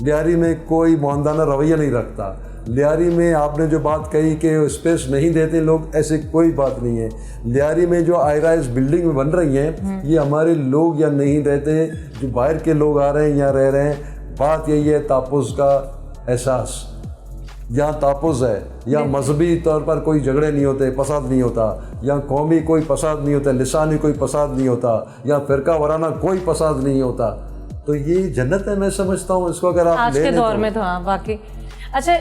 लियारी में कोई मोहनदाना रवैया नहीं रखता। लियारी में आपने जो बात कही कि स्पेस नहीं देते लोग, ऐसी कोई बात नहीं है। लियारी में जो हाई-राइज बिल्डिंग में बन रही हैं, ये हमारे लोग या नहीं रहते, जो बाहर के लोग आ रहे हैं यहाँ रह रहे हैं। बात यही है तापुज़ का एहसास, यहाँ तापुज़ है, यहाँ मजहबी तौर पर कोई झगड़े नहीं होते, फसाद नहीं होता, यहाँ कौमी कोई फसाद नहीं होता, लिसानी कोई फसाद नहीं होता, यहाँ फ़िरका वराना कोई फसाद नहीं होता। तो ये जन्नत है, मैं समझता हूँ इसको, अगर आप आज के दौर में तो हाँ वाकई। अच्छा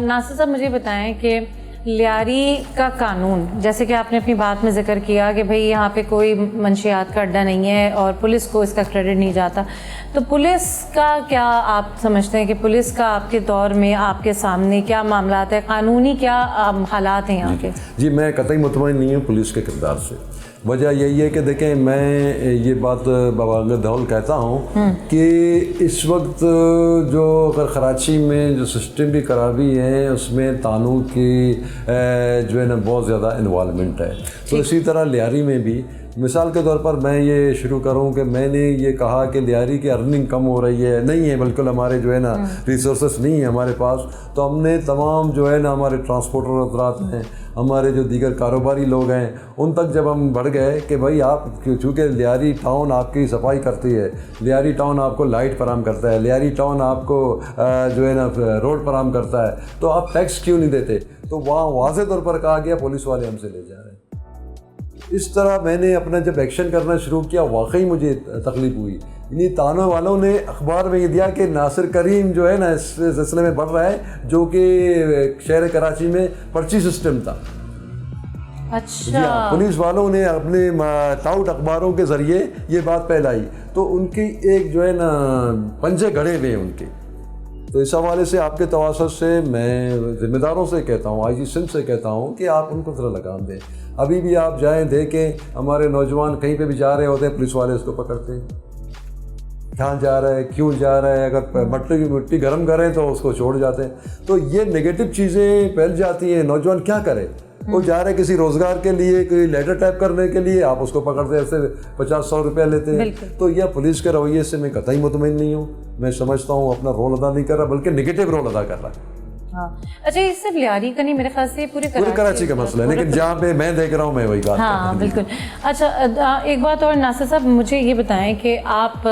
नासिर साहब, मुझे बताएं कि लियारी का कानून, जैसे कि आपने अपनी बात में जिक्र किया कि भाई यहाँ पे कोई मंशियात का अड्डा नहीं है और पुलिस को इसका क्रेडिट नहीं जाता, तो पुलिस का क्या आप समझते हैं कि पुलिस का आपके दौर में आपके सामने क्या मामलात है, कानूनी क्या हालात हैं यहाँ के? जी, मैं कतई मुतमईन नहीं हूँ पुलिस के किरदार से। वजह यही है कि देखें, मैं ये बात बावजूद कहता हूँ कि इस वक्त जो अगर कराची में जो सिस्टम की खराबी है उसमें तानों की जो है ना बहुत ज़्यादा इन्वॉल्वमेंट है। तो इसी तरह लियारी में भी मिसाल के तौर पर मैं ये शुरू करूं कि मैंने ये कहा कि लियारी की अर्निंग कम हो रही है, नहीं है, बिल्कुल हमारे जो है ना रिसोर्सेस नहीं है हमारे पास, तो हमने तमाम जो है ना हमारे ट्रांसपोर्टर हजरात हैं, हमारे जो दीगर कारोबारी लोग हैं, उन तक जब हम बढ़ गए कि भाई आप चूँकि लियारी टाउन आपकी सफाई करती है, लियारी टाउन आपको लाइट फराम करता है, लियारी टाउन आपको जो है ना रोड फराम करता है, तो आप टैक्स क्यों नहीं देते? तो वहाँ वाज़े तौर पर कहा गया पुलिस वाले हमसे ले जा रहे हैं। इस तरह मैंने अपना जब एक्शन करना शुरू किया, वाकई मुझे तकलीफ हुई। इन्हीं तानों वालों ने अखबार में ये दिया कि नासिर करीम जो है ना इस सिलसिले में बढ़ रहा है, जो कि शहर कराची में पर्ची सिस्टम था। अच्छा। पुलिस वालों ने अपने टाउट अखबारों के ज़रिए ये बात फैलाई, तो उनकी एक जो है ना पंजे गड़े हुए हैं उनके। तो इस हवाले से आपके तवासुत से मैं ज़िम्मेदारों से कहता हूँ, IG सिंध से कहता हूँ कि आप उनको ज़रा लगाम दें। अभी भी आप जाएं, देखें, हमारे नौजवान कहीं पे भी जा रहे होते हैं, पुलिस वाले उसको पकड़ते हैं, कहाँ जा रहा है, क्यों जा रहा है, अगर मिट्टी गर्म करें तो उसको छोड़ जाते हैं। तो ये नेगेटिव चीज़ें फैल जाती हैं। नौजवान क्या करे, वो जा रहे किसी रोज़गार के लिए, कोई लेटर टाइप करने के लिए, आप उसको पकड़ते हैं, ऐसे 50-100 रुपया लेते हैं। तो यह पुलिस के रवैये से मैं कतई मुतमईन नहीं हूँ। मैं समझता हूँ अपना रोल अदा नहीं कर रहा, बल्कि नेगेटिव रोल अदा कर रहा है। हाँ, अच्छा, ये सिर्फ लियारी का नहीं, मेरे ख्याल से पूरे कराची का मसला है, लेकिन जहाँ पे मैं देख रहा हूँ मैं वही बात। हाँ बिल्कुल। अच्छा, एक बात और नासिर साहब, मुझे ये बताएं कि आप,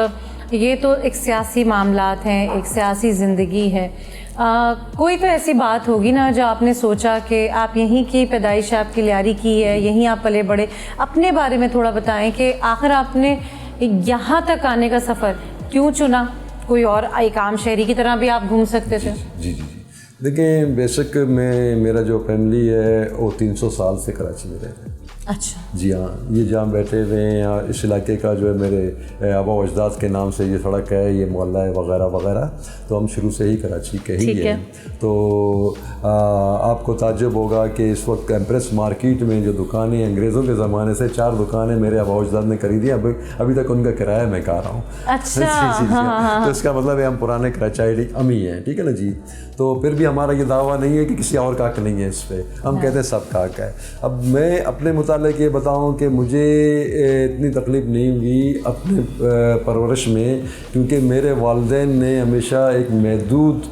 ये तो एक सियासी मामलात हैं, एक सियासी ज़िंदगी है, कोई तो ऐसी बात होगी ना जो आपने सोचा कि आप यहीं की पैदाइश आपकी लियारी की है, यहीं आप पले बड़े, अपने बारे में थोड़ा बताएं कि आखिर आपने यहाँ तक आने का सफ़र क्यों चुना? कोई और एक आम शहरी की तरह भी आप घूम सकते थे। जी। देखिए, बेशक मेरा जो फैमिली है वो 300 साल से कराची में रहते हैं। अच्छा। जी हाँ, ये जहाँ बैठे हुए हैं, इस इलाके का जो है मेरे आबा अजदाद के नाम से ये सड़क है, ये मोहल्ला है वगैरह वगैरह, तो हम शुरू से ही कराची के ही हैं। तो आपको ताज्जुब होगा कि इस वक्त एम्प्रेस मार्केट में जो दुकानें अंग्रेज़ों के ज़माने से 4 दुकानें मेरे आबा अजदाद ने खरीदी, अभी तक उनका किराया मैं खा रहा हूँ। अच्छा। तो इसका मतलब है हम पुराने कराची अमी हैं, ठीक है ना जी। तो फिर भी हमारा ये दावा नहीं है कि किसी और का हक नहीं है इस पर, हम कहते हैं सब का हक है। अब मैं अपने मुतालिक ये बताऊं कि मुझे इतनी तकलीफ़ नहीं हुई अपने परवरिश में, क्योंकि मेरे वालिदैन ने हमेशा एक महदूद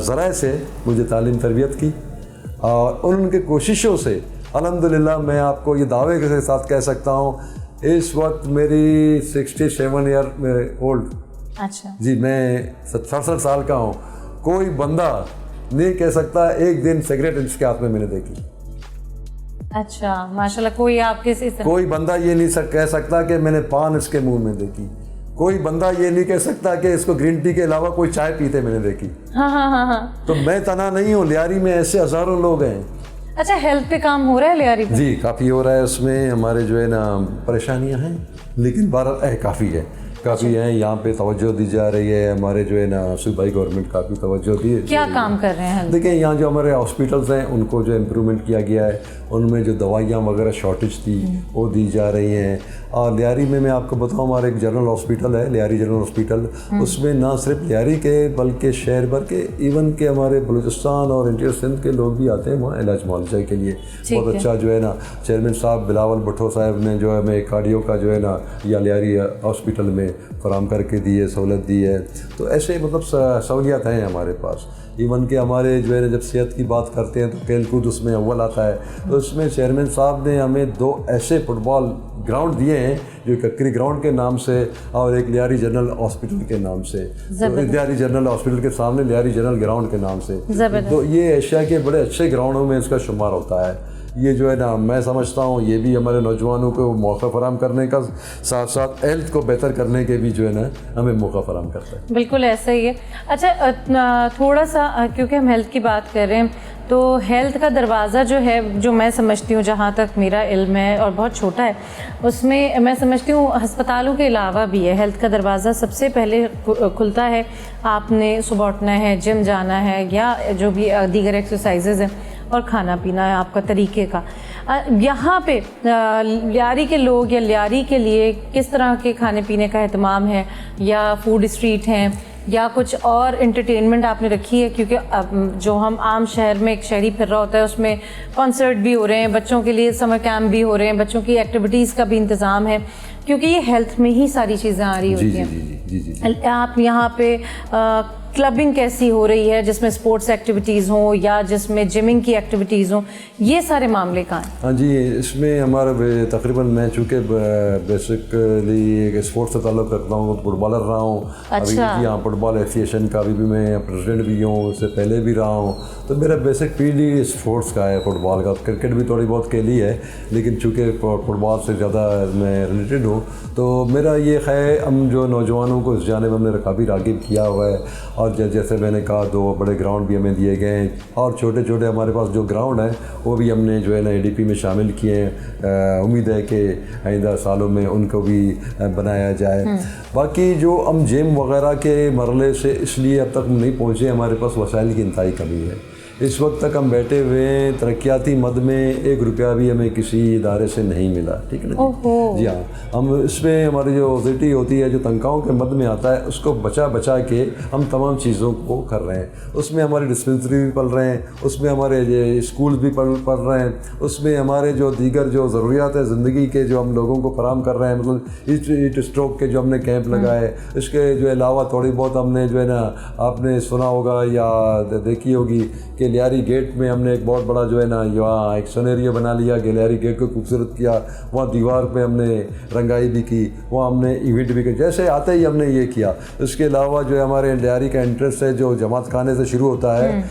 ज़राए से मुझे तालीम तरबियत की, और उनकी कोशिशों से अल्हम्दुलिल्लाह मैं आपको ये दावे के साथ कह सकता हूँ, इस वक्त मेरी 67 ईयर ओल्ड। अच्छा जी, मैं 67 साल का हूँ। कोई बंदा नहीं कह सकता एक दिन सिगरेट इसके हाथ में मैंने देखी। अच्छा, माशाल्लाह। कोई बंदा ये नहीं कह सकता कि मैंने पान इसके मुंह में देखी। कोई बंदा ये नहीं कह सकता कि इसको ग्रीन टी के अलावा कोई चाय पीते मैंने देखी। हाँ। तो मैं तना नहीं हूँ, लियारी में ऐसे हज़ारों लोग हैं। अच्छा, हेल्थ पे काम हो रहा है लियारी पे? जी, काफ़ी हो रहा है। उसमें हमारे जो है ना परेशानियाँ हैं, लेकिन काफ़ी है, काफ़ी हैं। यहाँ पे तवज्जो दी जा रही है, हमारे जो है ना सूबाई गवर्नमेंट काफ़ी तवज्जो दी है। क्या काम कर रहे हैं? देखिए, यहाँ जो हमारे हॉस्पिटल्स हैं उनको जो इम्प्रूवमेंट किया गया है, उनमें जो दवाइयाँ वगैरह शॉर्टेज थी वो दी जा रही हैं। और लियारी में मैं आपको बताऊँ, हमारा एक जनरल हॉस्पिटल है, लियारी जनरल हॉस्पिटल। उसमें ना सिर्फ लियारी के बल्कि शहर भर के, इवन के हमारे बलूचिस्तान और इंटीरियर सिंध के लोग भी आते हैं वहाँ इलाज मुआवजा के लिए। बहुत अच्छा जो है ना चेयरमैन साहब बिलावल भुट्टो साहब ने जो है हमें कार्डियो का जो है ना या लियारी हॉस्पिटल में फराम करके दी है, सहूलत दी है। तो ऐसे मतलब सहूलियात हैं हमारे पास। इवन के हमारे जो है ना जब सेहत की बात करते हैं तो खेल कूद उसमें अव्वल आता है। तो उसमें चेयरमैन साहब ने हमें 2 ऐसे फुटबॉल ग्राउंड दिए हैं, जो कक्करी ग्राउंड के नाम से और एक लियारी जनरल हॉस्पिटल के नाम से, तो लियारी जनरल हॉस्पिटल के सामने लियारी जनरल ग्राउंड के नाम से। तो ये एशिया के बड़े अच्छे ग्राउंडों में इसका शुमार होता है। ये जो है ना मैं समझता हूँ ये भी हमारे नौजवानों को मौका फराम करने का, साथ साथ हेल्थ को बेहतर करने के भी जो है ना हमें मौका फराम करता है। बिल्कुल ऐसा ही है। अच्छा, थोड़ा सा क्योंकि हम हेल्थ की बात कर रहे हैं, तो हेल्थ का दरवाज़ा जो है, जो मैं समझती हूँ, जहाँ तक मेरा इल्म है और बहुत छोटा है, उसमें मैं समझती हूँ अस्पतालों के अलावा भी है, हेल्थ का दरवाज़ा सबसे पहले खुलता है। आपने सुबह उठना है, जिम जाना है, या जो भी दीगर एक्सरसाइजेज़ हैं, और खाना पीना है आपका तरीके का। यहाँ पे लियारी के लोग या लियारी के लिए किस तरह के खाने पीने का एहतमाम है, या फूड स्ट्रीट हैं, या कुछ और एंटरटेनमेंट आपने रखी है? क्योंकि अब जो हम आम शहर में एक शहरी फिर रहा होता है उसमें कॉन्सर्ट भी हो रहे हैं, बच्चों के लिए समर कैंप भी हो रहे हैं, बच्चों की एक्टिविटीज़ का भी इंतज़ाम है, क्योंकि ये हेल्थ में ही सारी चीज़ें आ रही होती हैं। जी। आप यहाँ पे क्लबिंग कैसी हो रही है, जिसमें स्पोर्ट्स एक्टिविटीज़ हों या जिसमें जिमिंग की एक्टिविटीज़ हों, ये सारे मामले कहाँ हैं? हाँ जी, इसमें हमारा तकरीबन मैं चूँकि बेसिकली एक स्पोर्ट्स से ताल्लुक़ रखता हूँ, फुटबॉलर रहा हूँ। अच्छा। अभी जी हाँ, फुटबॉल एसोसिएशन का अभी भी मैं प्रेसिडेंट भी हूँ, उससे पहले भी रहा हूँ। तो मेरा बेसिक फील्ड ही स्पोर्ट्स का है, फुटबॉल का। क्रिकेट भी थोड़ी बहुत खेली है, लेकिन चूँकि फुटबॉल से ज़्यादा मैं रिलेटेड हूँ, तो मेरा ये है हम जो नौजवानों को इस जानिब हमने काफ़ी राग़िब किया हुआ है। और जैसे मैंने कहा 2 बड़े ग्राउंड भी हमें दिए गए हैं, और छोटे छोटे हमारे पास जो ग्राउंड हैं वो भी हमने जो है ना ADP में शामिल किए हैं। उम्मीद है कि आइंदा सालों में उनको भी बनाया जाए। बाकी जो हम जिम वगैरह के मरले से इसलिए अब तक नहीं पहुँचे, हमारे पास वसाइल की इंतहाई कमी है। इस वक्त तक हम बैठे हुए हैं, तरक्याती मद में 1 रुपया भी हमें किसी इदारे से नहीं मिला, ठीक है ना जी। हाँ, हम इसमें हमारी जो ऑथोरिटी होती है, जो तनख्वाहों के मद में आता है, उसको बचा के हम तमाम चीज़ों को कर रहे हैं। उसमें हमारे डिस्पेंसरी भी पल रहे हैं, उसमें हमारे स्कूल भी पढ़ रहे हैं, उसमें हमारे जो दीगर जो ज़रूरियात है ज़िंदगी के जो हम लोगों को फराहम कर रहे हैं, मतलब हीट स्ट्रोक के जो हमने कैंप लगाए, इसके जो अलावा थोड़ी बहुत हमने जो है ना, आपने सुना होगा या देखी होगी कि लियारी गेट में हमने एक बहुत बड़ा जो है ना यहाँ एक सिनेरियो बना लिया, लियारी गेट को खूबसूरत किया, वहाँ दीवार पे हमने रंगाई भी की, वहाँ हमने इवेंट भी किया, जैसे आते ही हमने ये किया। इसके अलावा जो है हमारे लियारी का इंटरेस्ट है जो जमात खाने से शुरू होता है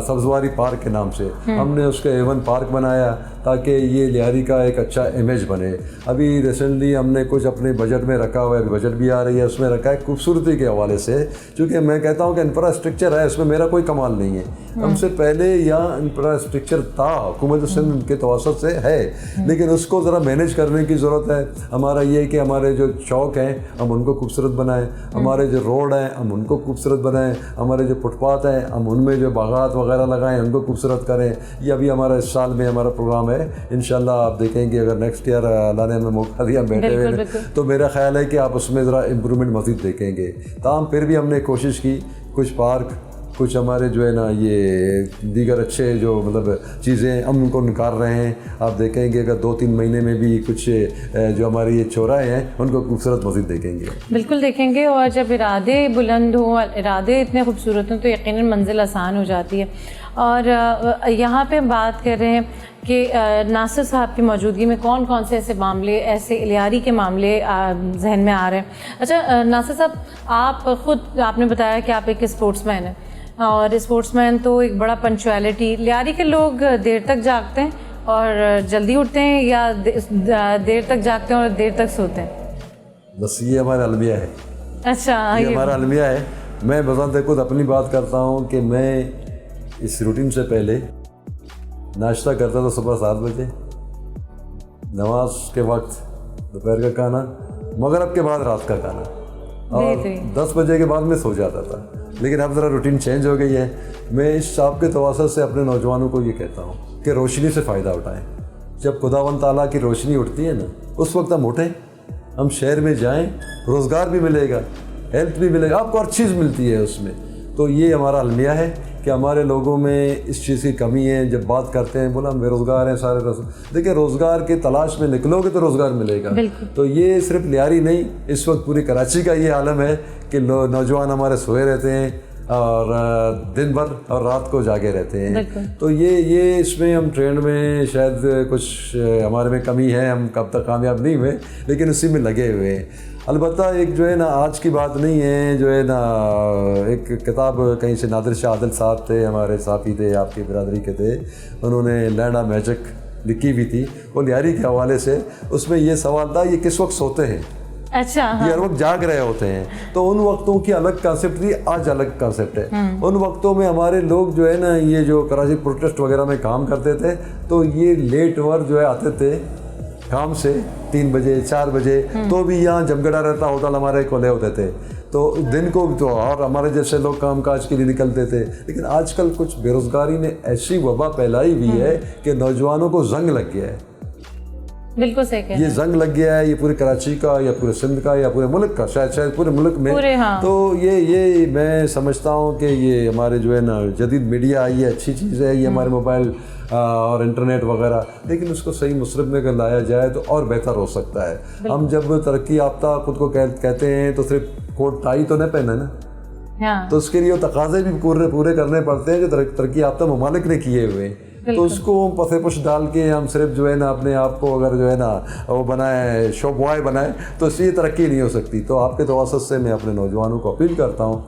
सब्जवारी पार्क के नाम से, हमने उसका A1 पार्क बनाया ताकि ये लियारी का एक अच्छा इमेज बने। अभी रिसेंटली हमने कुछ अपने बजट में रखा हुआ है, अभी बजट भी आ रही है, उसमें रखा है खूबसूरती के हवाले से, क्योंकि मैं कहता हूँ कि इंफ्रास्ट्रक्चर है, इसमें मेरा कोई कमाल नहीं है। हमसे पहले यहाँ इंफ्रास्ट्रक्चर था, हुकूमत सिंध के तवसत से है, लेकिन उसको ज़रा मैनेज करने की ज़रूरत है। हमारा ये कि हमारे जो चौक हैं हम उनको खूबसूरत बनाएं, हमारे जो रोड हैं हम उनको खूबसूरत बनाएं, हमारे जो फुटपाथ हैं हम उनमें जो बागात वगैरह लगाएं उनको खूबसूरत करें। ये अभी हमारा इस साल में हमारा प्रोग्राम है। इंशाल्लाह आप देखेंगे, अगर नेक्स्ट ईयर अल्लाह ने हमें मौका दिया बैठे हुए, तो मेरा ख्याल है कि आप उसमें ज़रा इम्प्रूवमेंट मज़ीद देखेंगे। ताहम फिर भी हमने कोशिश की, कुछ पार्क, कुछ हमारे जो है ना ये दीगर अच्छे जो मतलब चीज़ें हम उनको निकाल रहे हैं। आप देखेंगे अगर 2-3 महीने में भी कुछ जो हमारे ये चौराहे हैं उनको खूबसूरत मज़ीद देखेंगे। बिल्कुल देखेंगे, और जब इरादे बुलंद हों, इरादे इतने खूबसूरत हों, तो यकीनन मंजिल आसान हो जाती है। और यहाँ पे हम बात कर रहे हैं कि नासिर साहब की मौजूदगी में कौन कौन से ऐसे मामले, ऐसे लियारी के मामले जहन में आ रहे हैं। अच्छा नासिर साहब, आप ख़ुद आपने बताया कि आप एक स्पोर्ट्समैन हैं, और स्पोर्ट्समैन तो एक बड़ा पंक्चुअलिटी, लियारी के लोग देर तक जागते हैं और जल्दी उठते हैं, या देर तक जागते हैं और देर तक सोते हैं? बस ये हमारा अलमिया है। अच्छा, ये हमारा अलमिया है। मैं बज़ात खुद अपनी बात करता हूँ कि मैं इस रूटीन से पहले नाश्ता करता था सुबह 7 बजे, नमाज के वक्त दोपहर का खाना, मगरिब के बाद रात का खाना, और 10 बजे के बाद मैं सो जाता था। लेकिन अब ज़रा रूटीन चेंज हो गई है। मैं इस साहब के तवासत से अपने नौजवानों को ये कहता हूँ कि रोशनी से फ़ायदा उठाएं। जब खुदावंद ताला की रोशनी उठती है ना, उस वक्त हम उठें, हम शहर में जाएं, रोज़गार भी मिलेगा, हेल्थ भी मिलेगा, आपको हर चीज़ मिलती है उसमें। तो ये हमारा अलमिया है कि हमारे लोगों में इस चीज़ की कमी है। जब बात करते हैं बोला हम बेरोज़गार हैं सारे, देखिए रोज़गार की तलाश में निकलोगे तो रोज़गार मिलेगा। तो ये सिर्फ लियारी नहीं, इस वक्त पूरी कराची का ये आलम है कि नौजवान हमारे सोए रहते हैं और दिन भर और रात को जागे रहते हैं। तो ये इसमें हम ट्रेंड में शायद कुछ हमारे में कमी है, हम कब तक कामयाब नहीं हुए, लेकिन उसी में लगे हुए हैं। अलबत्ता एक जो है ना आज की बात नहीं है, जो है ना एक किताब कहीं से नादिर शाह आदिल साहब थे, हमारे साथी थे, आपकी बिरादरी के थे, उन्होंने लैंड ऑफ मैजिक लिखी हुई थी, वो लियारी के हवाले से। उसमें ये सवाल था ये किस वक्त सोते हैं। अच्छा, हाँ। ये हर वक्त जाग रहे होते हैं। तो उन वक्तों की अलग कॉन्सेप्ट थी, आज अलग कॉन्सेप्ट है। उन वक्तों में हमारे लोग जो है ना ये जो कराची प्रोटेस्ट वगैरह में काम करते थे, तो ये लेट वर्क जो है आते थे काम से 3 बजे 4 बजे, तो भी यहाँ जमगड़ा रहता, होटल हमारे खुले होते थे, तो दिन को भी तो और हमारे जैसे लोग कामकाज के लिए निकलते थे। लेकिन आजकल कुछ बेरोज़गारी ने ऐसी वबा फैलाई हुई है कि नौजवानों को जंग लग गया है। बिल्कुल सही कह रहे ये जंग लग गया है, ये पूरे कराची का या पूरे सिंध का या पूरे मुल्क का, शायद पूरे मुल्क में पूरे, हाँ। तो ये मैं समझता हूँ कि ये हमारे जो है ना जदीद मीडिया आई है, अच्छी चीज़ है, ये हमारे मोबाइल और इंटरनेट वगैरह, लेकिन उसको सही मुसरफ में अगर लाया जाए तो और बेहतर हो सकता है। हम जब तरक्की याफ्ता खुद को कहते हैं तो सिर्फ कोट टाई तो नहीं पहना ना, हाँ। तो उसके लिए तकाजे भी पूरे करने पड़ते हैं जो तरक्की याफ्ता ममालिक ने किए हुए हैं। तो उसको पसे पुश डाल के हम सिर्फ जो है ना अपने आप को अगर जो है ना वो बनाए, शो बॉय बनाए, तो इसलिए तरक्की नहीं हो सकती। तो आपके तवसत से मैं अपने नौजवानों को अपील करता हूँ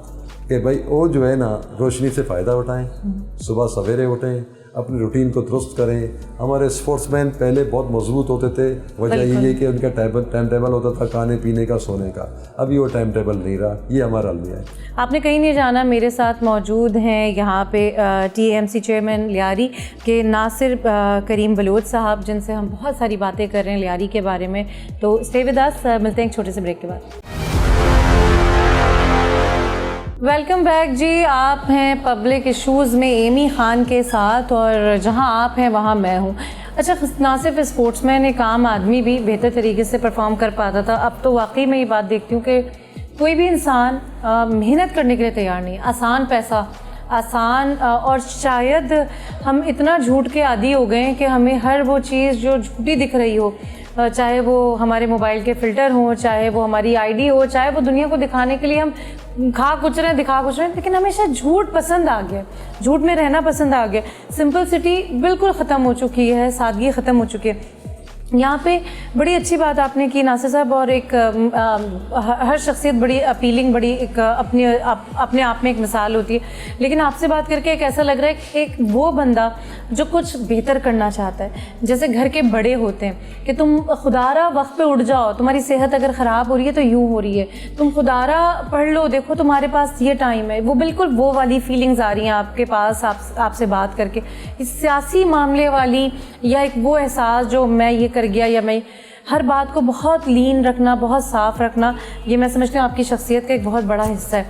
कि भाई वो जो है ना रोशनी से फ़ायदा उठाएं, सुबह सवेरे उठें, अपनी रूटीन को दुरुस्त करें। हमारे स्पोर्ट्समैन पहले बहुत मजबूत होते थे, वजह ये है कि उनका टाइम टेबल होता था खाने पीने का, सोने का। अभी वो टाइम टेबल नहीं रहा, ये हमारा अलमिया है। आपने कहीं नहीं जाना, मेरे साथ मौजूद हैं यहाँ पे TAMC चेयरमैन लियारी के नासिर करीम बलोच साहब, जिनसे हम बहुत सारी बातें कर रहे हैं लियारी के बारे में। तो स्टे विद अस, मिलते हैं एक छोटे से ब्रेक के बाद। वेलकम बैक जी। आप हैं पब्लिक इश्यूज़ में एमी खान के साथ, और जहां आप हैं वहां मैं हूं। अच्छा, ना सिर्फ स्पोर्ट्समैन, एक आम आदमी भी बेहतर तरीके से परफॉर्म कर पाता था। अब तो वाकई में ये बात देखती हूँ कि कोई भी इंसान मेहनत करने के लिए तैयार नहीं। आसान पैसा, आसान, और शायद हम इतना झूठ के आदी हो गए हैं कि हमें हर वो चीज़ जो झूठी दिख रही हो, चाहे वो हमारे मोबाइल के फ़िल्टर हों, चाहे वो हमारी ID हो, चाहे वो दुनिया को दिखाने के लिए हम खा कुछ रहे हैं, दिखा कुछ रहे हैं, लेकिन हमेशा झूठ पसंद आ गया, झूठ में रहना पसंद आ गया। सिंपलिसिटी बिल्कुल ख़त्म हो चुकी है, सादगी ख़त्म हो चुकी है। यहाँ पे बड़ी अच्छी बात आपने की नासिर साहब, और एक हर शख्सियत बड़ी अपीलिंग, बड़ी एक अपने आप में एक मिसाल होती है। लेकिन आपसे बात करके एक ऐसा लग रहा है कि एक वो बंदा जो कुछ बेहतर करना चाहता है, जैसे घर के बड़े होते हैं कि तुम खुदारा वक्त पे उठ जाओ, तुम्हारी सेहत अगर ख़राब हो रही है तो यूँ हो रही है, तुम खुदारा पढ़ लो, देखो तुम्हारे पास ये टाइम है। वो बिल्कुल वो वाली फीलिंग्स आ रही हैं आपके पास आपसे बात करके। इस सियासी मामले वाली या एक वो एहसास जो मैं ये कर गया, या मैं हर बात को बहुत लीन रखना, बहुत साफ़ रखना, ये मैं समझती हूँ आपकी शख्सियत का एक बहुत बड़ा हिस्सा है।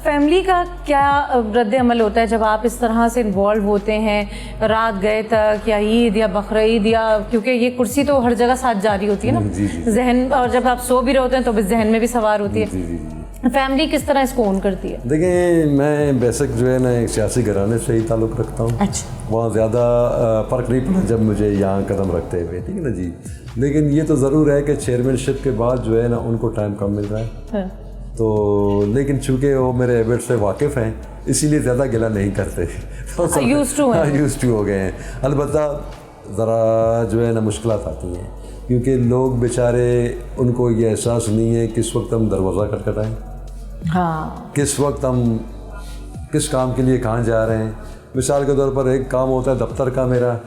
फैमिली का क्या रद्द अमल होता है जब आप इस तरह से इन्वॉल्व होते हैं रात गए तक, या ईद या बकरीद, या क्योंकि ये कुर्सी तो हर जगह साथ जा रही होती है ना जहन, और जब आप सो भी रहे होते हैं तो भी जहन में भी सवार होती है। फैमिली किस तरह इसको ओन करती है? देखिए, मैं बेसिक जो है ना एक सियासी घराने से ही ताल्लुक़ रखता हूँ। अच्छा। वहाँ ज़्यादा फ़र्क नहीं पड़ा जब मुझे यहाँ कदम रखते हुए, ठीक है ना जी। लेकिन ये तो ज़रूर है कि चेयरमैनशिप के बाद जो है ना उनको टाइम कम मिल रहा है। हाँ। तो लेकिन चूँकि वो मेरे हैबिट से वाकिफ़ हैं, इसीलिए ज़्यादा गिला नहीं करते। तो यूज़ टू हो गए हैं। अलबत्ता ज़रा जो है ना मुश्किलात आती हैं, क्योंकि लोग बेचारे, उनको ये एहसास नहीं है किस वक्त हम दरवाज़ा खटखटाएं, हाँ, किस वक्त हम किस काम के लिए कहाँ जा रहे हैं। मिसाल के तौर पर एक काम होता है दफ्तर का, मेरा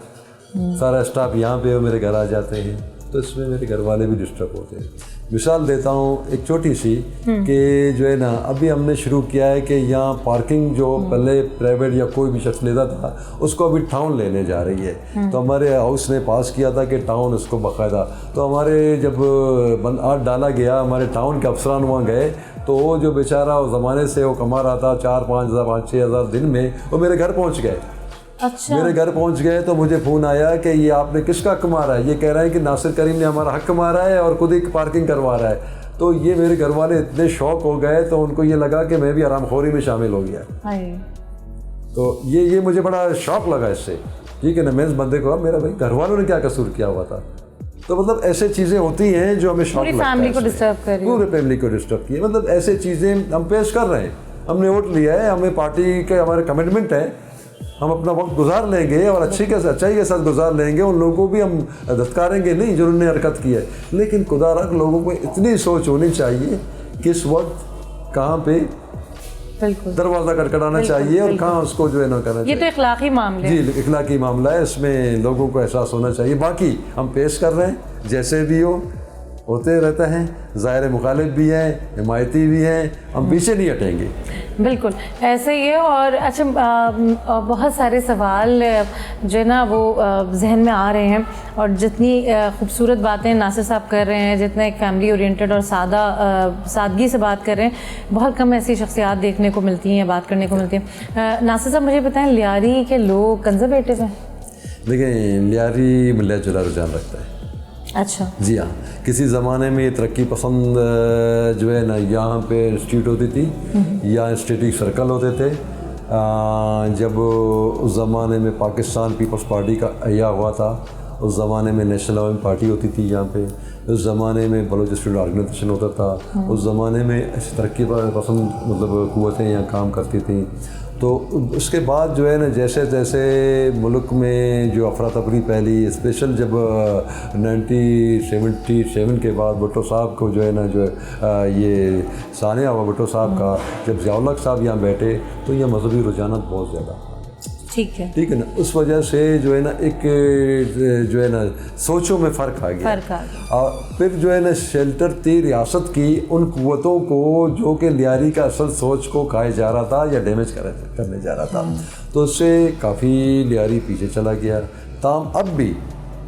सारा स्टाफ यहाँ पे हो, मेरे घर आ जाते हैं, तो इसमें मेरे घर वाले भी डिस्टर्ब होते हैं। मिसाल देता हूँ एक छोटी सी कि जो है ना अभी हमने शुरू किया है कि यहाँ पार्किंग जो पहले प्राइवेट या कोई भी शख्स लेता था, उसको अभी टाउन लेने जा रही है। तो हमारे हाउस ने पास किया था कि टाउन उसको बाकायदा, तो हमारे जब हाथ डाला गया, हमारे टाउन के अफसरान वहाँ गए, तो वो जो बेचारा उस ज़माने से वो कमा रहा था 4-5 हज़ार 5-6 हज़ार दिन में, वो मेरे घर पहुँच गए। अच्छा। मेरे घर पहुंच गए तो मुझे फ़ोन आया कि ये आपने किसका हक मारा है। ये कह रहा है कि नासिर करीम ने हमारा हक मारा है और खुद ही पार्किंग करवा रहा है। तो ये मेरे घर वाले इतने शौक हो गए, तो उनको ये लगा कि मैं भी आरामखोरी में शामिल हो गया। तो ये मुझे बड़ा शौक लगा इससे, ठीक है ना। मैं इस बंदे को, मेरा भाई घर वालों ने क्या कसूर किया हुआ था। तो मतलब ऐसे चीज़ें होती हैं जो हमें शौक लगता है, फैमिली को डिस्टर्ब कर रही है, पूरे फैमिली को डिस्टर्ब किए। मतलब ऐसे चीज़ें हम पेश कर रहे हैं, हमने वोट लिया है, हमें पार्टी के हमारे कमिटमेंट है, हम अपना वक्त गुजार लेंगे और अच्छाई के साथ गुजार लेंगे। उन लोगों को भी हम धत्कारेंगे नहीं जो उन्होंने हरकत की है, लेकिन खुदा रख लोगों को इतनी सोच होनी चाहिए किस वक्त कहाँ पे दरवाज़ा खटखटाना चाहिए और कहाँ उसको जो है ना करना चाहिए। ये तो इखलाकी मामला है। जी, इखलाकी मामला है, इसमें लोगों को एहसास होना चाहिए। बाकी हम पेश कर रहे हैं, जैसे भी होते रहता है, ज़ाहिर मुखालिफ भी हैं, हिमायती भी हैं, हम पीछे नहीं हटेंगे। बिल्कुल ऐसे ही है। और अच्छा, बहुत सारे सवाल जो है ना वो जहन में आ रहे हैं, और जितनी खूबसूरत बातें नासिर साहब कर रहे हैं, जितना एक फैमिली ओरिएंटेड और सादगी से बात कर रहे हैं, बहुत कम ऐसी शख्सियात देखने को मिलती हैं, बात करने को मिलती हैं। नासिर साहब मुझे बताएं, लियारी के लोग कंजर्वेटिव हैं? देखिए, लियारी मिला जुला रुझान रखता है, अच्छा। जी हाँ, किसी ज़माने में ये तरक्की पसंद जो है ना यहाँ पे इंस्टीट्यूट होती थी या इंस्टीट्यूट सर्कल होते थे। जब उस ज़माने में पाकिस्तान पीपल्स पार्टी का अय्या हुआ था, उस ज़माने में नेशनल अवामी पार्टी होती थी यहाँ पे, उस ज़माने में बलोच स्टूडेंट ऑर्गेनाइजेशन होता था, उस ज़माने में ऐसी तरक्की पसंद मतलब कुव्वतें यहाँ काम करती थी। तो उसके बाद जो है ना जैसे जैसे मुल्क में जो अफरा तफरी फैली, स्पेशल जब 1977 के बाद भुट्टो साहब को जो है ना जो ये सानिया हुआ भुट्टो साहब का, जब ज़िया-उल-हक साहब यहाँ बैठे तो यह मजहबी रुझानत बहुत ज़्यादा, ठीक है ना, उस वजह से जो है ना एक जो है ना सोचों में फ़र्क आ गया। और फिर जो है ना शेल्टर थी रियासत की उन कुव्वतों को जो कि लियारी का असल सोच को खाया जा रहा था या डैमेज करने जा रहा था, तो उससे काफ़ी लियारी पीछे चला गया। ताम अब भी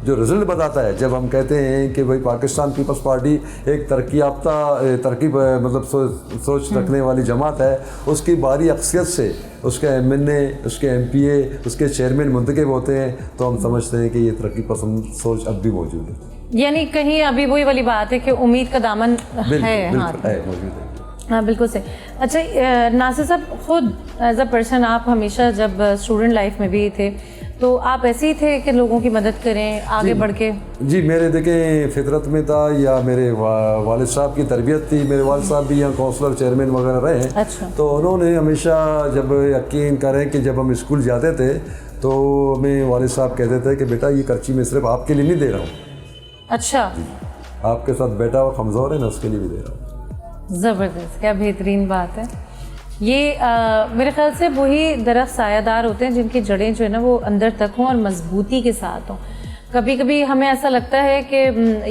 जो रिज़ल्ट बताता है, जब हम कहते हैं कि भाई पाकिस्तान पीपल्स पार्टी एक तरक्की याफ्ता तरक्की मतलब सोच रखने वाली जमात है, उसकी बारी अक्सरियत से उसके MNA, उसके MPA, उसके चेयरमैन मुंतखब होते हैं, तो हम समझते हैं कि ये तरक्की पसंद सोच अब भी मौजूद है। यानी कहीं अभी वही वाली बात है कि उम्मीद का दामन है मौजूद है। हाँ बिल्कुल सही। अच्छा नासिर साहब, खुद एज अ पर्सन आप हमेशा जब स्टूडेंट लाइफ में भी थे तो आप ऐसे ही थे कि लोगों की मदद करें आगे बढ़ के? जी मेरे देखें फितरत में था, या मेरे वालिद साहब की तरबियत थी। मेरे वालिद साहब भी यहाँ काउंसलर चेयरमैन वगैरह रहे हैं। अच्छा। तो उन्होंने हमेशा जब यकीन करें कि जब हम स्कूल जाते थे तो हमें वालिद साहब कहते थे कि बेटा ये कर्ची मैं सिर्फ आपके लिए नहीं दे रहा हूँ। अच्छा। आपके साथ बेटा हुआ कमज़ोर है ना, उसके लिए भी दे रहा हूँ। ज़बरदस्त, क्या बेहतरीन बात है। ये मेरे ख्याल से वही दरख्त सायादार होते हैं जिनकी जड़ें जो है ना वो अंदर तक हों और मजबूती के साथ हों। कभी कभी हमें ऐसा लगता है कि